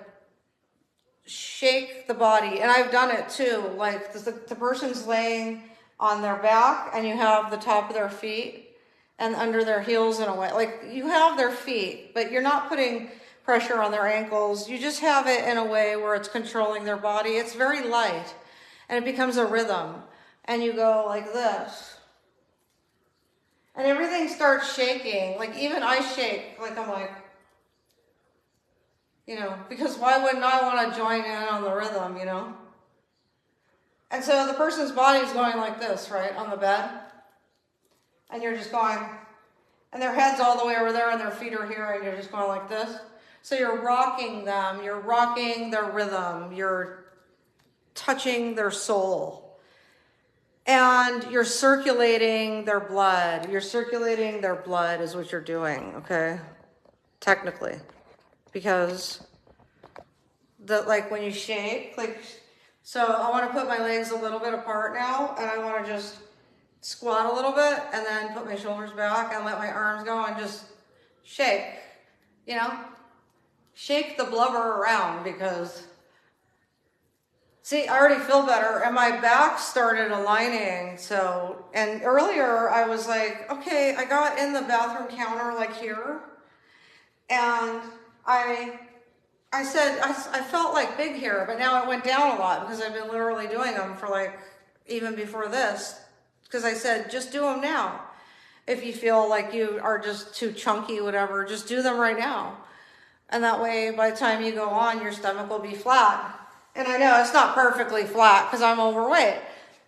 shake the body. And I've done it too. Like the person's laying on their back, and you have the top of their feet and under their heels in a way. Like you have their feet, but you're not putting pressure on their ankles. You just have it in a way where it's controlling their body. It's very light, and it becomes a rhythm. And you go like this. And everything starts shaking. Like even I shake. Like I'm like, because why wouldn't I want to join in on the rhythm, And so the person's body is going like this, right, on the bed. And you're just going, and their head's all the way over there and their feet are here, and you're just going like this. So you're rocking them, you're rocking their rhythm, you're touching their soul. And you're circulating their blood. You're circulating their blood is what you're doing, okay? Technically. Because when you shake, so I want to put my legs a little bit apart now, and I want to just squat a little bit and then put my shoulders back and let my arms go and just shake, shake the blubber around, because see, I already feel better, and my back started aligning. So, and earlier I was like, okay, I got in the bathroom counter like here, and I said, I felt like big here, but now it went down a lot because I've been literally doing them for even before this, because I said, just do them now. If you feel like you are just too chunky, whatever, just do them right now. And that way, by the time you go on, your stomach will be flat. And I know it's not perfectly flat because I'm overweight,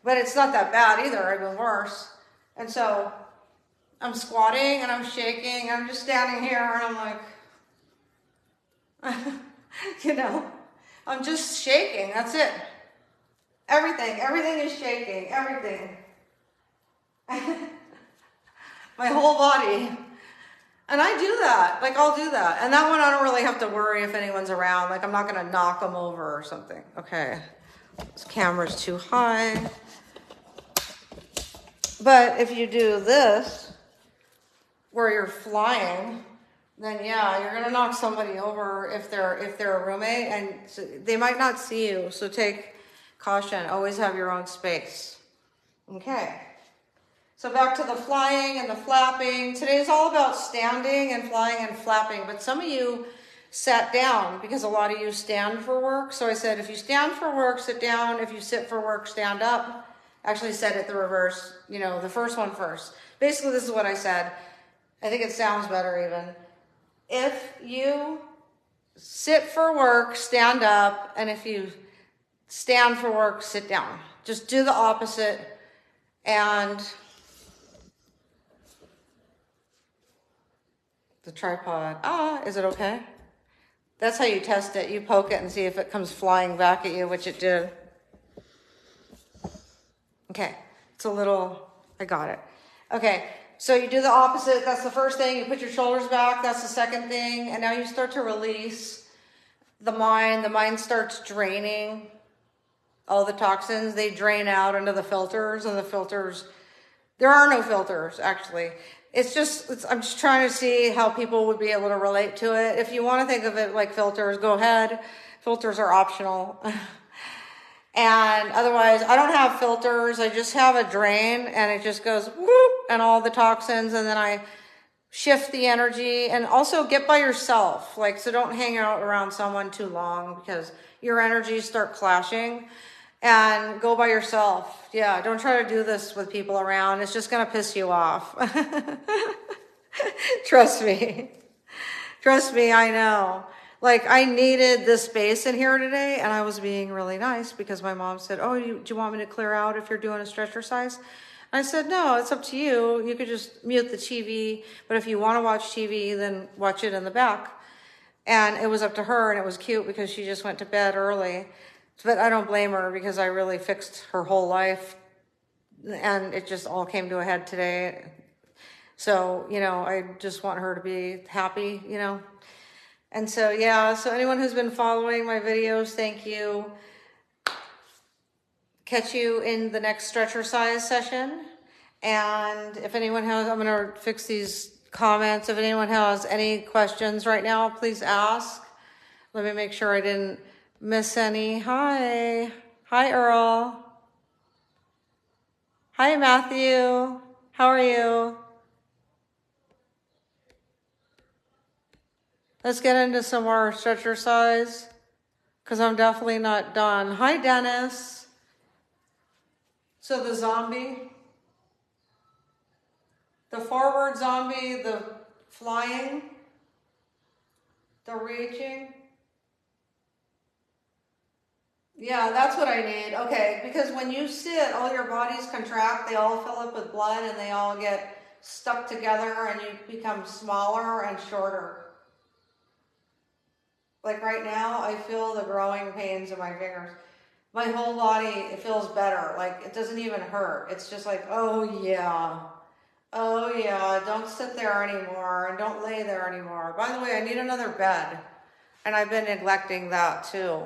but it's not that bad either. I've been worse. And so I'm squatting and I'm shaking. I'm just standing here and I'm like, I'm just shaking. That's it. Everything is shaking. Everything. My whole body. And I do that. I'll do that. And that one I don't really have to worry if anyone's around. I'm not going to knock them over or something. Okay. This camera's too high. But if you do this, where you're flying, then yeah, you're gonna knock somebody over if they're a roommate, and so they might not see you. So take caution. Always have your own space. Okay. So back to the flying and the flapping. Today's all about standing and flying and flapping. But some of you sat down because a lot of you stand for work. So I said, if you stand for work, sit down. If you sit for work, stand up. Actually said it the reverse, the first one first. Basically, this is what I said. I think it sounds better even. If you sit for work, stand up, and if you stand for work, sit down. Just do the opposite. And the tripod, is it okay? That's how you test it. You poke it and see if it comes flying back at you, which it did. Okay, it's a little, I got it. Okay, so you do the opposite. That's the first thing. You put your shoulders back. That's the second thing. And now you start to release the mind. The mind starts draining all the toxins. They drain out into the filters, and the filters, there are no filters, actually. I'm just trying to see how people would be able to relate to it. If you want to think of it like filters, go ahead. Filters are optional. And otherwise, I don't have filters. I just have a drain, and it just goes whoop, and all the toxins, and then I shift the energy. And also get by yourself. So don't hang out around someone too long, because your energies start clashing. And go by yourself. Yeah, don't try to do this with people around. It's just going to piss you off. Trust me. Trust me, I know. I needed this space in here today, and I was being really nice because my mom said, do you want me to clear out if you're doing a Stretchercise? I said, no, it's up to you. You could just mute the TV, but if you want to watch TV, then watch it in the back. And it was up to her, and it was cute because she just went to bed early. But I don't blame her because I really fixed her whole life, and it just all came to a head today. So, I just want her to be happy, And so, yeah, so anyone who's been following my videos, thank you. Catch you in the next Stretchercise session. And if anyone has, I'm going to fix these comments. If anyone has any questions right now, please ask. Let me make sure I didn't miss any. Hi Earl. Hi Matthew. How are you? Let's get into some more Stretchercise because I'm definitely not done. Hi Dennis. So the zombie, the forward zombie, the flying, the reaching. Yeah, that's what I need. Okay, because when you sit, all your bodies contract, they all fill up with blood, and they all get stuck together, and you become smaller and shorter. Right now, I feel the growing pains in my fingers. My whole body, it feels better. It doesn't even hurt. It's just oh yeah, don't sit there anymore, and don't lay there anymore. By the way, I need another bed, and I've been neglecting that too.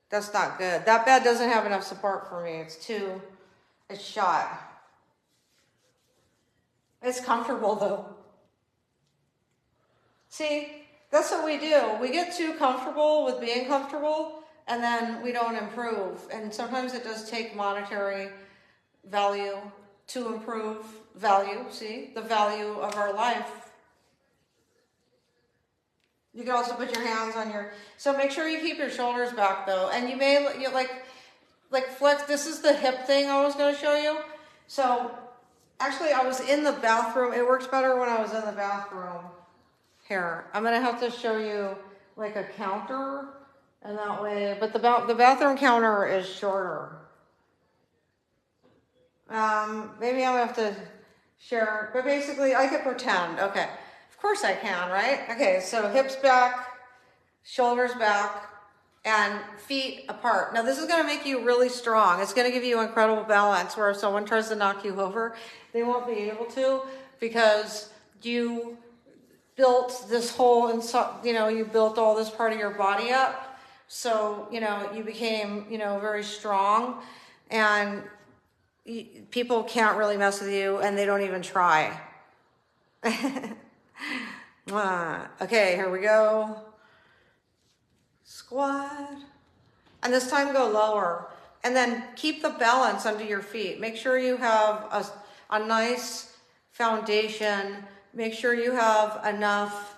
That's not good. That bed doesn't have enough support for me. It's shot. It's comfortable though. See, that's what we do. We get too comfortable with being comfortable, and then we don't improve. And sometimes it does take monetary value to improve value. See, the value of our life. You can also put your hands on so make sure you keep your shoulders back though. And you may, flex, this is the hip thing I was going to show you. So actually I was in the bathroom. It works better when I was in the bathroom. Here, I'm going to have to show you a counter, and that way, but the bathroom counter is shorter. Maybe I'll have to share, but basically I could pretend. Okay. Of course I can, right? Okay, so hips back, shoulders back, and feet apart. Now this is going to make you really strong. It's going to give you incredible balance, where if someone tries to knock you over, they won't be able to, because you built this whole, you built all this part of your body up. So, you became, very strong, and people can't really mess with you, and they don't even try. Okay, here we go. Squat. And this time go lower. And then keep the balance under your feet. Make sure you have a nice foundation. Make sure you have enough,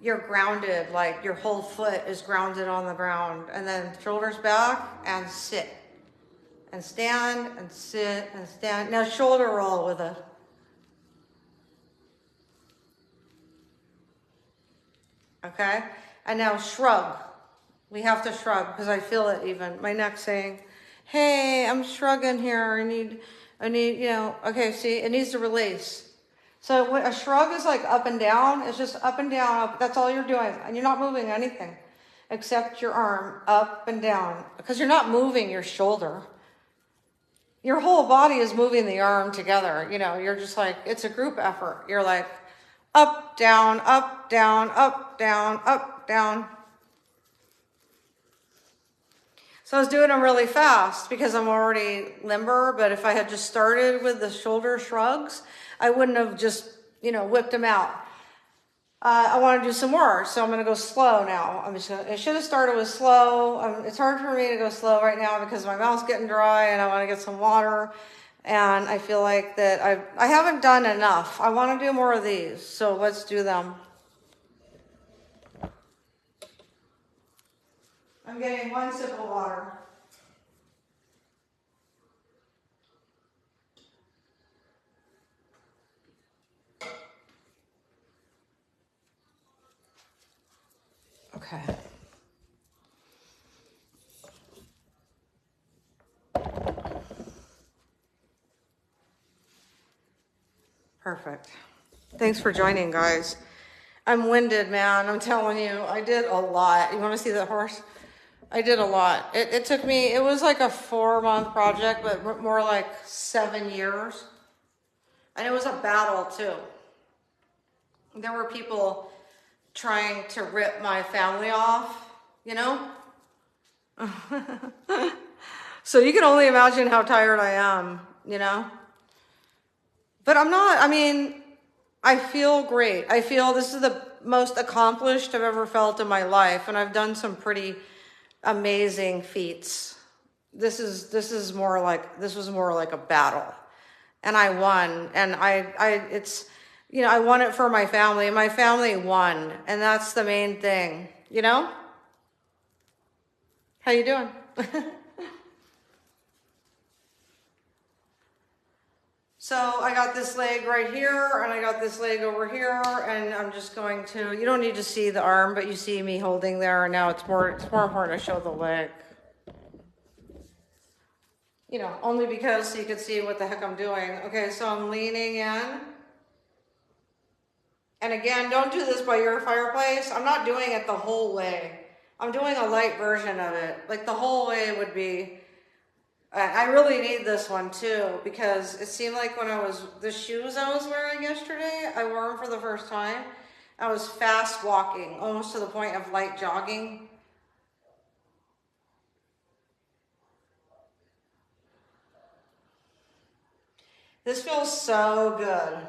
you're grounded, your whole foot is grounded on the ground. And then shoulders back and sit. and stand and sit and stand. Now shoulder roll with it. Okay, and now shrug. We have to shrug because I feel it even. My neck saying, hey, I'm shrugging here. I need, you know, okay, see, it needs to release. So when a shrug is like up and down, it's just up and down, up. That's all you're doing. And you're not moving anything except your arm up and down because you're not moving your shoulder. Your whole body is moving the arm together. You know, you're just like, it's a group effort. You're like up, down, up, down, up, down, up, down. So I was doing them really fast because I'm already limber, but if I had just started with the shoulder shrugs, I wouldn't have just, you know, whipped them out. I want to do some more, so I'm going to go slow now. I should have started with slow. It's hard for me to go slow right now because my mouth's getting dry and I want to get some water. And I feel like that I haven't done enough. I want to do more of these, so let's do them. I'm getting one sip of water. Okay. Perfect. Thanks for joining, guys. I'm winded, man. I'm telling you, I did a lot. You want to see the horse? I did a lot. It took me, it was like a 4-month project, but more like 7 years. And it was a battle too. There were people trying to rip my family off, you know? So you can only imagine how tired I am, you know? But I'm not, I mean, I feel great. I feel this is the most accomplished I've ever felt in my life. And I've done some pretty amazing feats. This was more like a battle. And I won. And it's, you know, I won it for my family, and my family won. And that's the main thing, you know? How you doing? So I got this leg right here, and I got this leg over here, and I'm just going to, you don't need to see the arm, but you see me holding there, and now it's more important to show the leg. You know, only because so you can see what the heck I'm doing. Okay, so I'm leaning in. And again, don't do this by your fireplace. I'm not doing it the whole way. I'm doing a light version of it. Like the whole way would be, I really need this one too, because it seemed like when the shoes I was wearing yesterday, I wore them for the first time. I was fast walking, almost to the point of light jogging. This feels so good.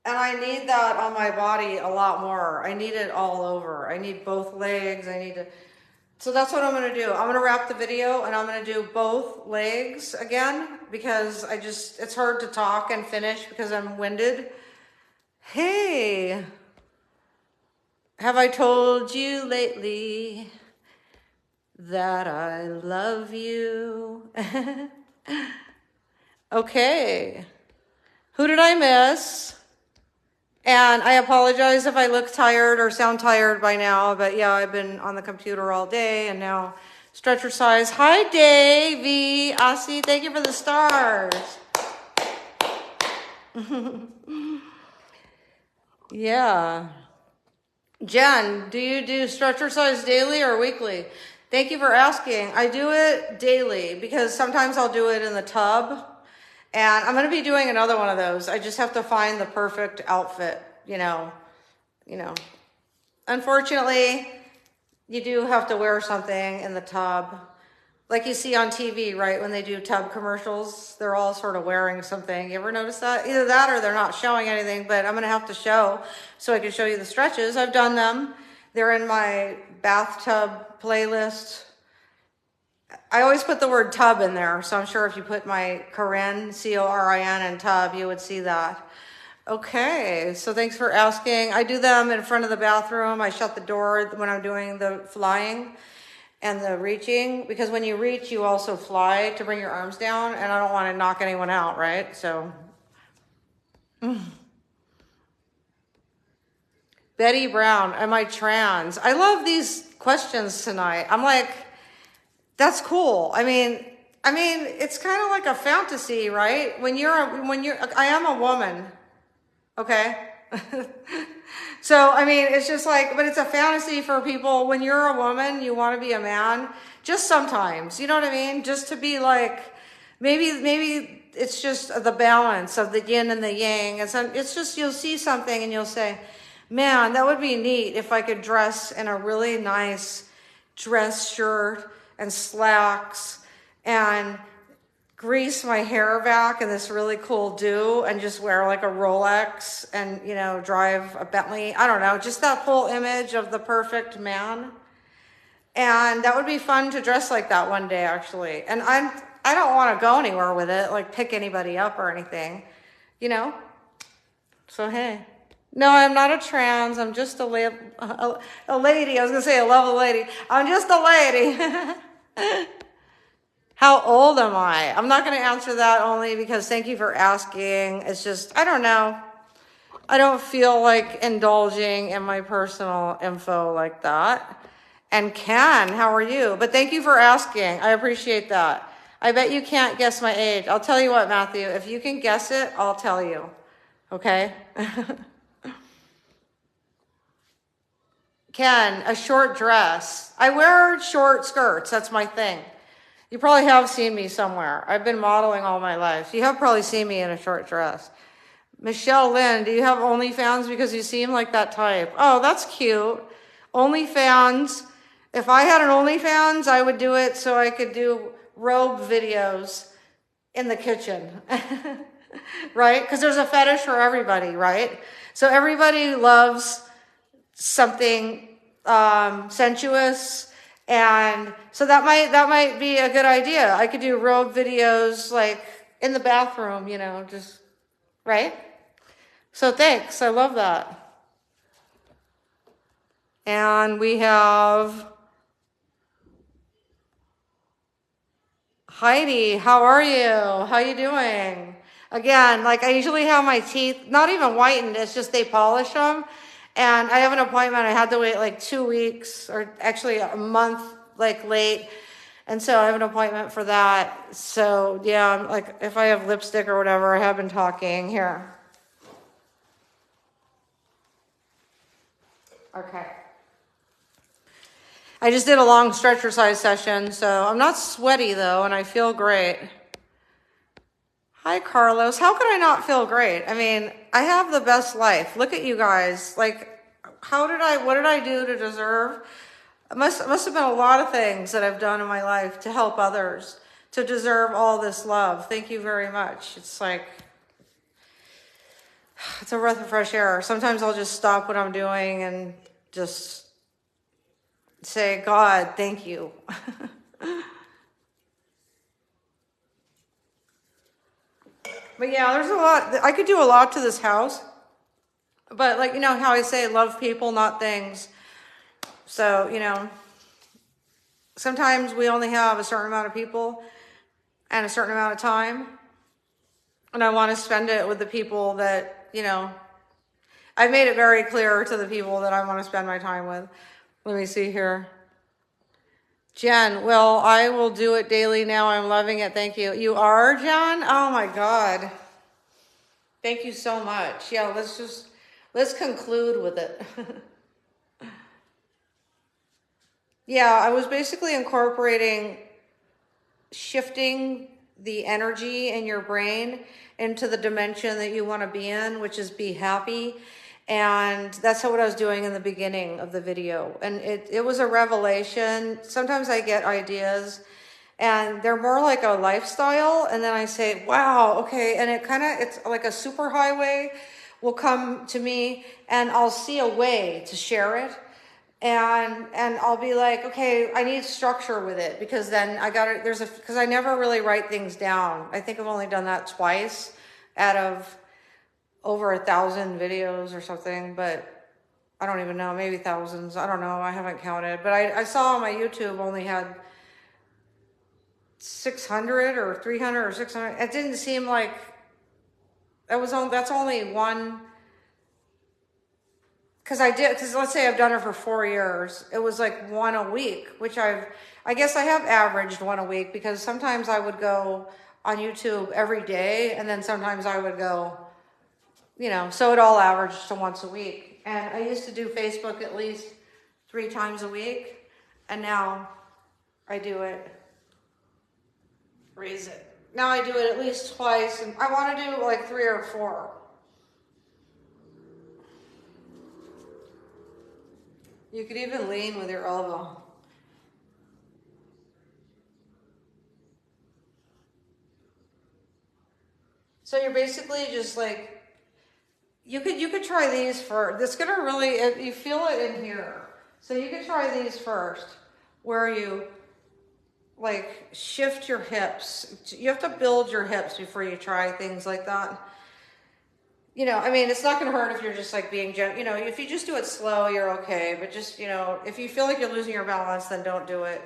And I need that on my body a lot more. I need it all over. I need both legs. So that's what I'm going to do. I'm going to wrap the video and I'm going to do both legs again because it's hard to talk and finish because I'm winded. Hey, have I told you lately that I love you? Okay. Who did I miss? And I apologize if I look tired or sound tired by now, but yeah, I've been on the computer all day and now Stretchercise. Hi, Davey. Asi, thank you for the stars. Yeah. Jen, do you do Stretchercise daily or weekly? Thank you for asking. I do it daily because sometimes I'll do it in the tub. And I'm going to be doing another one of those. I just have to find the perfect outfit, you know. Unfortunately, you do have to wear something in the tub. Like you see on TV, right? When they do tub commercials, they're all sort of wearing something. You ever notice that? Either that or they're not showing anything, but I'm going to have to show so I can show you the stretches. I've done them. They're in my bathtub playlist. I always put the word tub in there, so I'm sure if you put my Corin, C-O-R-I-N, and tub, you would see that. Okay, so thanks for asking. I do them in front of the bathroom. I shut the door when I'm doing the flying. and the reaching, because when you reach, you also fly to bring your arms down, and I don't want to knock anyone out, right? So, Betty Brown, am I trans? I love these questions tonight. I'm like, that's cool. I mean, it's kind of like a fantasy, right? I am a woman, okay? So, I mean, it's just like, but it's a fantasy for people. When you're a woman, you want to be a man, just sometimes, you know what I mean? Just to be like, maybe it's just the balance of the yin and the yang. It's just, you'll see something and you'll say, man, that would be neat if I could dress in a really nice dress shirt and slacks and grease my hair back in this really cool do and just wear like a Rolex and, you know, drive a Bentley. I don't know, just that whole image of the perfect man. And that would be fun to dress like that one day, actually. And I don't want to go anywhere with it, like pick anybody up or anything, you know? So, hey. No, I'm not a trans. I'm just a lady. I was going to say a lovely lady. I'm just a lady. How old am I? I'm not going to answer that only because thank you for asking. It's just, I don't know. I don't feel like indulging in my personal info like that. And Ken, how are you? But thank you for asking. I appreciate that. I bet you can't guess my age. I'll tell you what, Matthew, if you can guess it, I'll tell you. Okay? Ken, a short dress. I wear short skirts. That's my thing. You probably have seen me somewhere. I've been modeling all my life. You have probably seen me in a short dress. Michelle Lynn, do you have OnlyFans because you seem like that type? Oh, that's cute. OnlyFans. If I had an OnlyFans, I would do it so I could do robe videos in the kitchen. Right? Because there's a fetish for everybody, right? So everybody loves something sensuous. And so that might be a good idea. I could do robe videos like in the bathroom, you know, just, right? So thanks, I love that. And we have Heidi, how are you? How you doing? Again, like I usually have my teeth, not even whitened, it's just they polish them. And I have an appointment. I had to wait like 2 weeks or actually a month like late. And so I have an appointment for that. So yeah, I'm like if I have lipstick or whatever, I have been talking here. Okay. I just did a long Stretchercise session, so I'm not sweaty though, and I feel great. Hi, Carlos. How could I not feel great? I mean, I have the best life. Look at you guys. Like, what did I do to deserve? It must have been a lot of things that I've done in my life to help others to deserve all this love. Thank you very much. It's like, it's a breath of fresh air. Sometimes I'll just stop what I'm doing and just say, God, thank you. But yeah, there's a lot. I could do a lot to this house. But like, you know how I say, love people, not things. So, you know, sometimes we only have a certain amount of people and a certain amount of time. And I want to spend it with the people that, you know, I've made it very clear to the people that I want to spend my time with. Let me see here. Jen, well, I will do it daily now. I'm loving it. Thank you. You are, Jen? Oh my God. Thank you so much. Yeah, let's conclude with it. Yeah, I was basically incorporating shifting the energy in your brain into the dimension that you want to be in, which is be happy. And that's what I was doing in the beginning of the video. And it was a revelation. Sometimes I get ideas and they're more like a lifestyle. And then I say, wow, okay. And it's like a super highway will come to me and I'll see a way to share it. And I'll be like, okay, I need structure with it because then because I never really write things down. I think I've only done that twice out of over 1,000 videos or something, but I don't even know, maybe thousands. I don't know. I haven't counted. But I saw on my YouTube only had 600 or 300 or 600. It didn't seem like that's only one. Because let's say I've done it for 4 years. It was like one a week, which I guess I have averaged one a week, because sometimes I would go on YouTube every day, and then sometimes I would go, so it all averaged to once a week. And I used to do Facebook at least 3 times a week, and now I do it, raise it. Now I do it at least twice, and I want to do like 3 or 4. You could even lean with your elbow. So you're basically just like, you could try these first. It's gonna really, you feel it in here. So you could try these first, where you like shift your hips. You have to build your hips before you try things like that. I mean, it's not going to hurt if you're just like being, if you just do it slow, you're okay. But just, if you feel like you're losing your balance, then don't do it.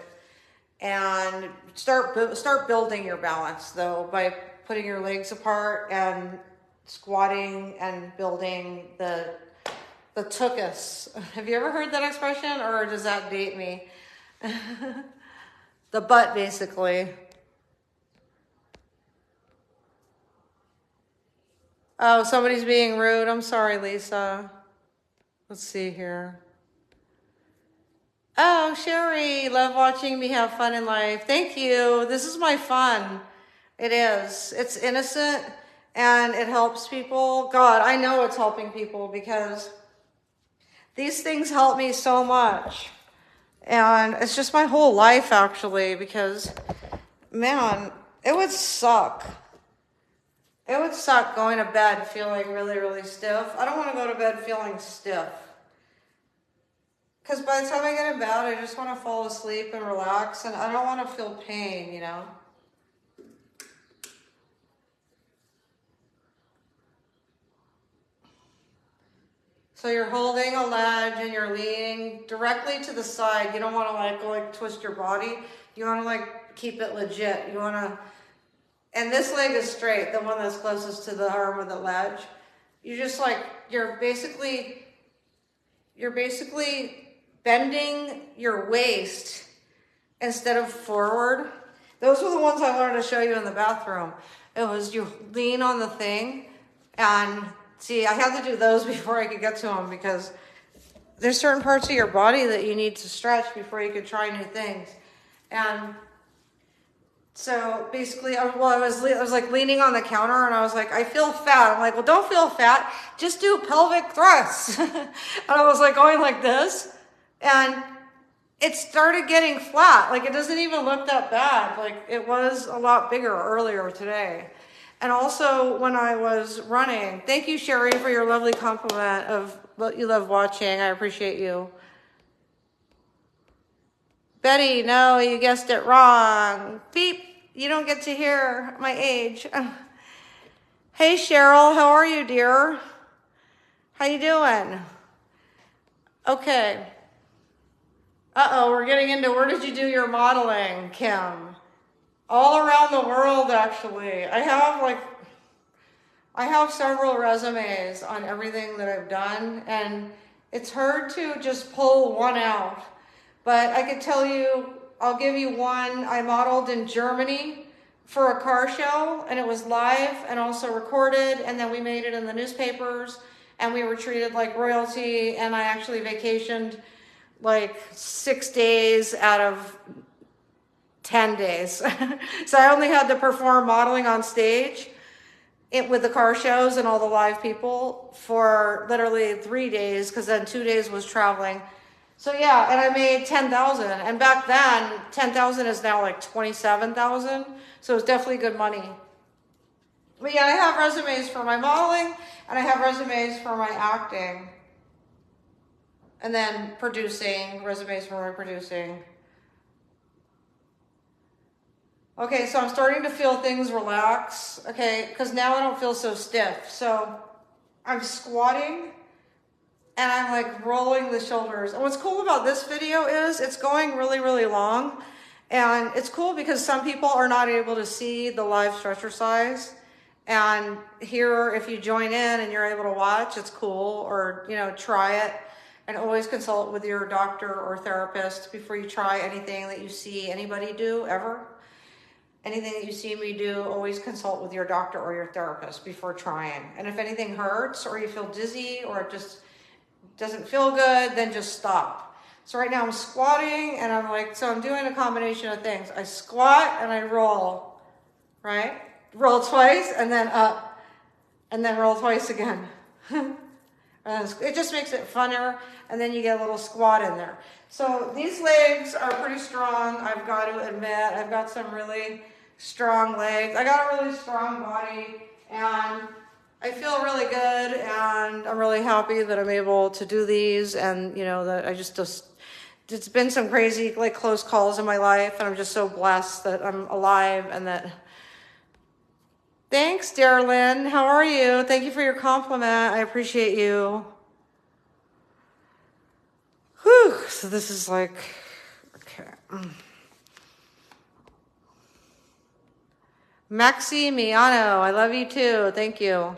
And start building your balance, though, by putting your legs apart and squatting and building the tuchus. Have you ever heard that expression, or does that date me? The butt, basically. Oh, somebody's being rude. I'm sorry, Lisa. Let's see here. Oh, Sherry, love watching me have fun in life. Thank you. This is my fun. It is. It's innocent and it helps people. God, I know it's helping people, because these things help me so much. And it's just my whole life, actually, because, man, it would suck. It would suck going to bed feeling really, really stiff. I don't want to go to bed feeling stiff. Because by the time I get in bed, I just want to fall asleep and relax, and I don't want to feel pain, So you're holding a ledge and you're leaning directly to the side. You don't want to go twist your body. You want to keep it legit. You want to, and this leg is straight, the one that's closest to the arm of the ledge. You just you're basically bending your waist instead of forward. Those were the ones I wanted to show you in the bathroom. It was you lean on the thing, and see, I had to do those before I could get to them, because there's certain parts of your body that you need to stretch before you could try new things. And so basically, I was leaning on the counter, and I was like, I feel fat. I'm like, well, don't feel fat. Just do pelvic thrusts. And I was going like this, and it started getting flat. It doesn't even look that bad. It was a lot bigger earlier today. And also when I was running, thank you, Sherry, for your lovely compliment of what you love watching. I appreciate you. Betty, no, you guessed it wrong. Beep, you don't get to hear my age. Hey, Cheryl, how are you, dear? How you doing? Okay. Uh-oh, we're getting into where did you do your modeling, Kim? All around the world, actually. I have several resumes on everything that I've done, and it's hard to just pull one out. But I could tell you, I'll give you one. I modeled in Germany for a car show, and it was live and also recorded, and then we made it in the newspapers, and we were treated like royalty, and I actually vacationed 6 days out of 10 days. So I only had to perform modeling on stage with the car shows and all the live people for literally 3 days, because then 2 days was traveling. So yeah, and I made 10,000, and back then 10,000 is now 27,000, so it's definitely good money. But yeah, I have resumes for my modeling, and I have resumes for my acting, and then resumes for my producing. Okay, so I'm starting to feel things relax, okay, because now I don't feel so stiff. So I'm squatting, and I'm like rolling the shoulders. And what's cool about this video is it's going really, really long. And it's cool because some people are not able to see the live Stretchercise. And here, if you join in and you're able to watch, it's cool. Or, you know, try it. And always consult with your doctor or therapist before you try anything that you see anybody do, ever. Anything that you see me do, always consult with your doctor or your therapist before trying. And if anything hurts or you feel dizzy or it just doesn't feel good, then just stop. So right now I'm squatting and I'm like, so I'm doing a combination of things. I squat and I roll, right? Roll twice and then up and then roll twice again. And it just makes it funner, and then you get a little squat in there. So these legs are pretty strong, I've got to admit. I've got some really strong legs. I got a really strong body, and I feel really good, and I'm really happy that I'm able to do these, and you know, that I just it's been some crazy, like, close calls in my life, and I'm just so blessed that I'm alive and that. Thanks, dear Lynn. How are you? Thank you for your compliment. I appreciate you. Whew. So this is like, okay. Maxi Miano, I love you too. Thank you.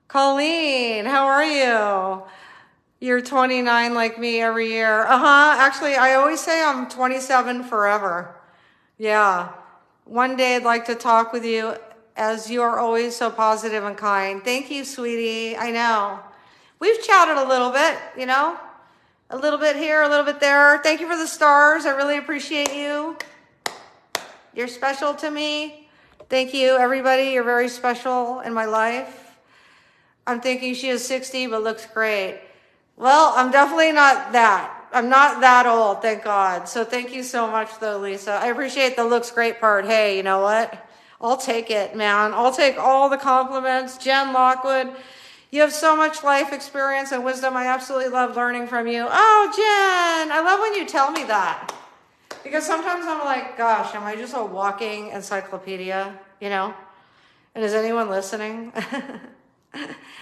Colleen, how are you? You're 29 like me every year. Actually, I always say I'm 27 forever. Yeah. One day I'd like to talk with you, as you are always so positive and kind. Thank you, sweetie. I know. We've chatted a little bit, you know, a little bit here, a little bit there. Thank you for the stars. I really appreciate you. You're special to me. Thank you, everybody. You're very special in my life. I'm thinking she is 60, but looks great. Well, I'm definitely not that. I'm not that old, thank God. So thank you so much, though, Lisa. I appreciate the looks great part. Hey, you know what? I'll take it, man. I'll take all the compliments. Jen Lockwood, you have so much life experience and wisdom. I absolutely love learning from you. Oh, Jen, I love when you tell me that. Because sometimes I'm like, gosh, am I just a walking encyclopedia, you know? And is anyone listening?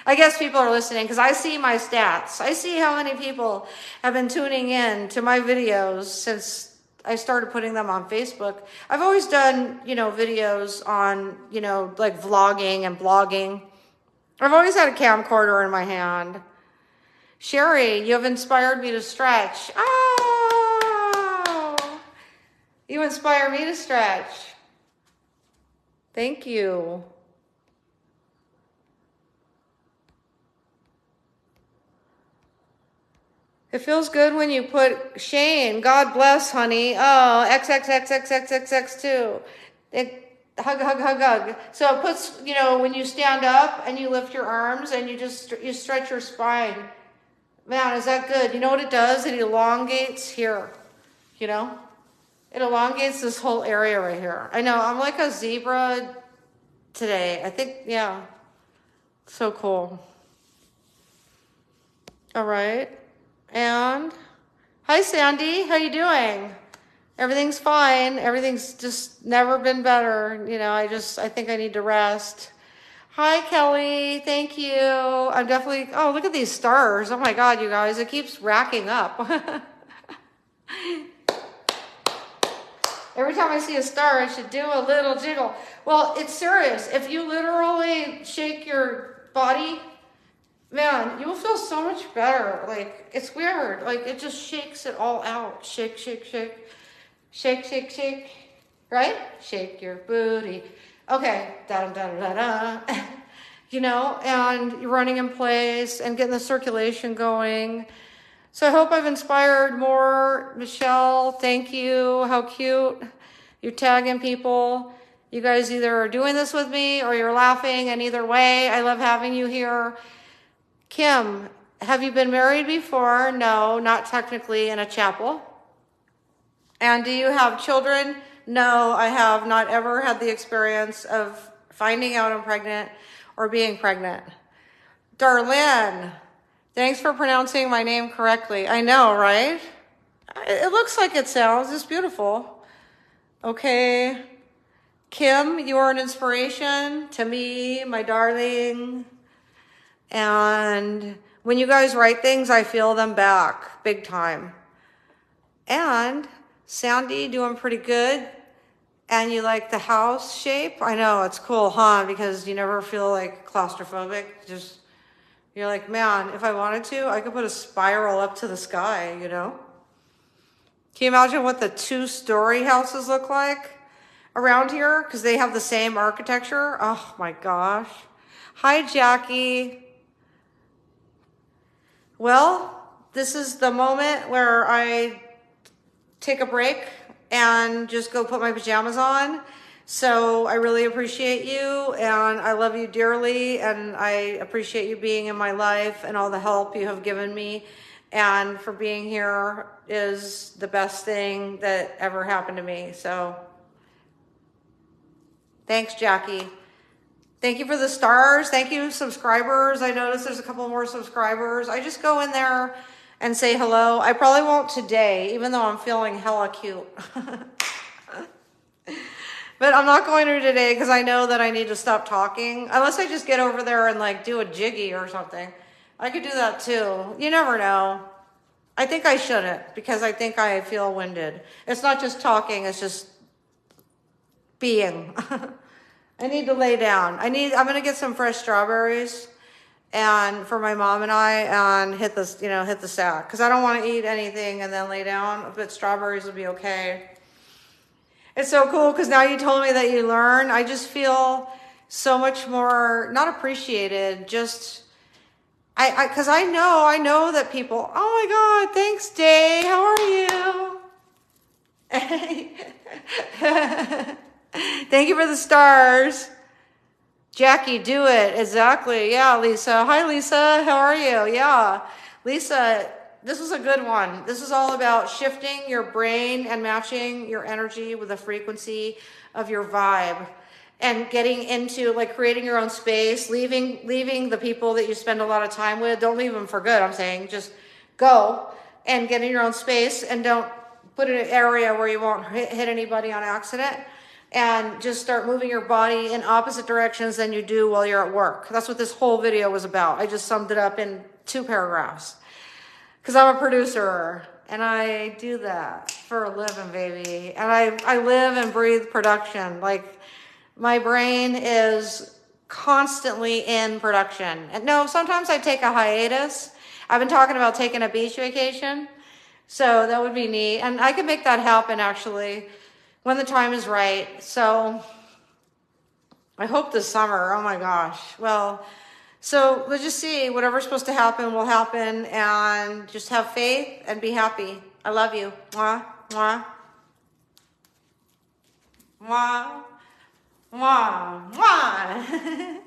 I guess people are listening because I see my stats. I see how many people have been tuning in to my videos since I started putting them on Facebook. I've always done, you know, videos on, you know, like vlogging and blogging. I've always had a camcorder in my hand. Sherry, you have inspired me to stretch. Oh, you inspire me to stretch. Thank you. It feels good when you put Shane. God bless, honey. Oh, XXXXXXX too. Hug. So it puts, you know, when you stand up and you lift your arms and you stretch your spine. Man, is that good? You know what it does? It elongates here, you know? It elongates this whole area right here. I know, I'm like a zebra today. I think, yeah. So cool. All right. And hi, Sandy. How you doing? Everything's fine. Everything's just never been better. You know, I think I need to rest. Hi, Kelly. Thank you. I'm definitely, oh, look at these stars. Oh my God, you guys, it keeps racking up. Every time I see a star, I should do a little jiggle. Well, it's serious. If you literally shake your body, man, you will feel so much better. Like, it's weird. Like, it just shakes it all out. Shake, shake, shake. Shake, shake, shake. Right? Shake your booty. Okay. Da-da-da-da-da. You know, and you're running in place and getting the circulation going. So I hope I've inspired more. Michelle, thank you. How cute. You're tagging people. You guys either are doing this with me or you're laughing. And either way, I love having you here. Kim, have you been married before? No, not technically in a chapel. And do you have children? No, I have not ever had the experience of finding out I'm pregnant or being pregnant. Darlene, thanks for pronouncing my name correctly. I know, right? It looks like it sounds. It's beautiful. Okay. Kim, you are an inspiration to me, my darling. And When you guys write things, I feel them back big time. And Sandy doing pretty good. And you like the house shape? I know, it's cool, huh? Because you never feel like claustrophobic. Just, you're like, man, if I wanted to, I could put a spiral up to the sky, you know? Can you imagine what the 2-story houses look like around here? Because they have the same architecture. Oh my gosh. Hi, Jackie. Well, this is the moment where I take a break and just go put my pajamas on. So I really appreciate you, and I love you dearly, and I appreciate you being in my life and all the help you have given me. And for being here is the best thing that ever happened to me. So thanks, Jackie. Thank you for the stars. Thank you, subscribers. I noticed there's a couple more subscribers. I just go in there and say hello. I probably won't today, even though I'm feeling hella cute. But I'm not going to today because I know that I need to stop talking. Unless I just get over there and like do a jiggy or something. I could do that too. You never know. I think I shouldn't because I think I feel winded. It's not just talking, it's just being. I need to lay down. I'm gonna get some fresh strawberries and for my mom and I, and hit the sack. Because I don't want to eat anything and then lay down, but strawberries would be okay. It's so cool because now you told me that you learn. I just feel so much more, not appreciated, just, because I know that people, oh my God, thanks, Day, how are you? Thank you for the stars. Jackie, do it. Exactly. Yeah, Lisa. Hi, Lisa. How are you? Yeah. Lisa, this was a good one. This is all about shifting your brain and matching your energy with the frequency of your vibe and getting into like creating your own space, leaving the people that you spend a lot of time with. Don't leave them for good. I'm saying just go and get in your own space and don't put it in an area where you won't hit anybody on accident. And just start moving your body in opposite directions than you do while you're at work. That's what this whole video was about. I just summed it up in 2 paragraphs. Because I'm a producer, and I do that for a living, baby. And I live and breathe production. Like, my brain is constantly in production. And no, sometimes I take a hiatus. I've been talking about taking a beach vacation. So that would be neat. And I could make that happen, actually, when the time is right. So I hope this summer. Oh my gosh. Well, so let's just see. Whatever's supposed to happen will happen, and just have faith and be happy. I love you. Mwah, mwah. Mwah, mwah, mwah.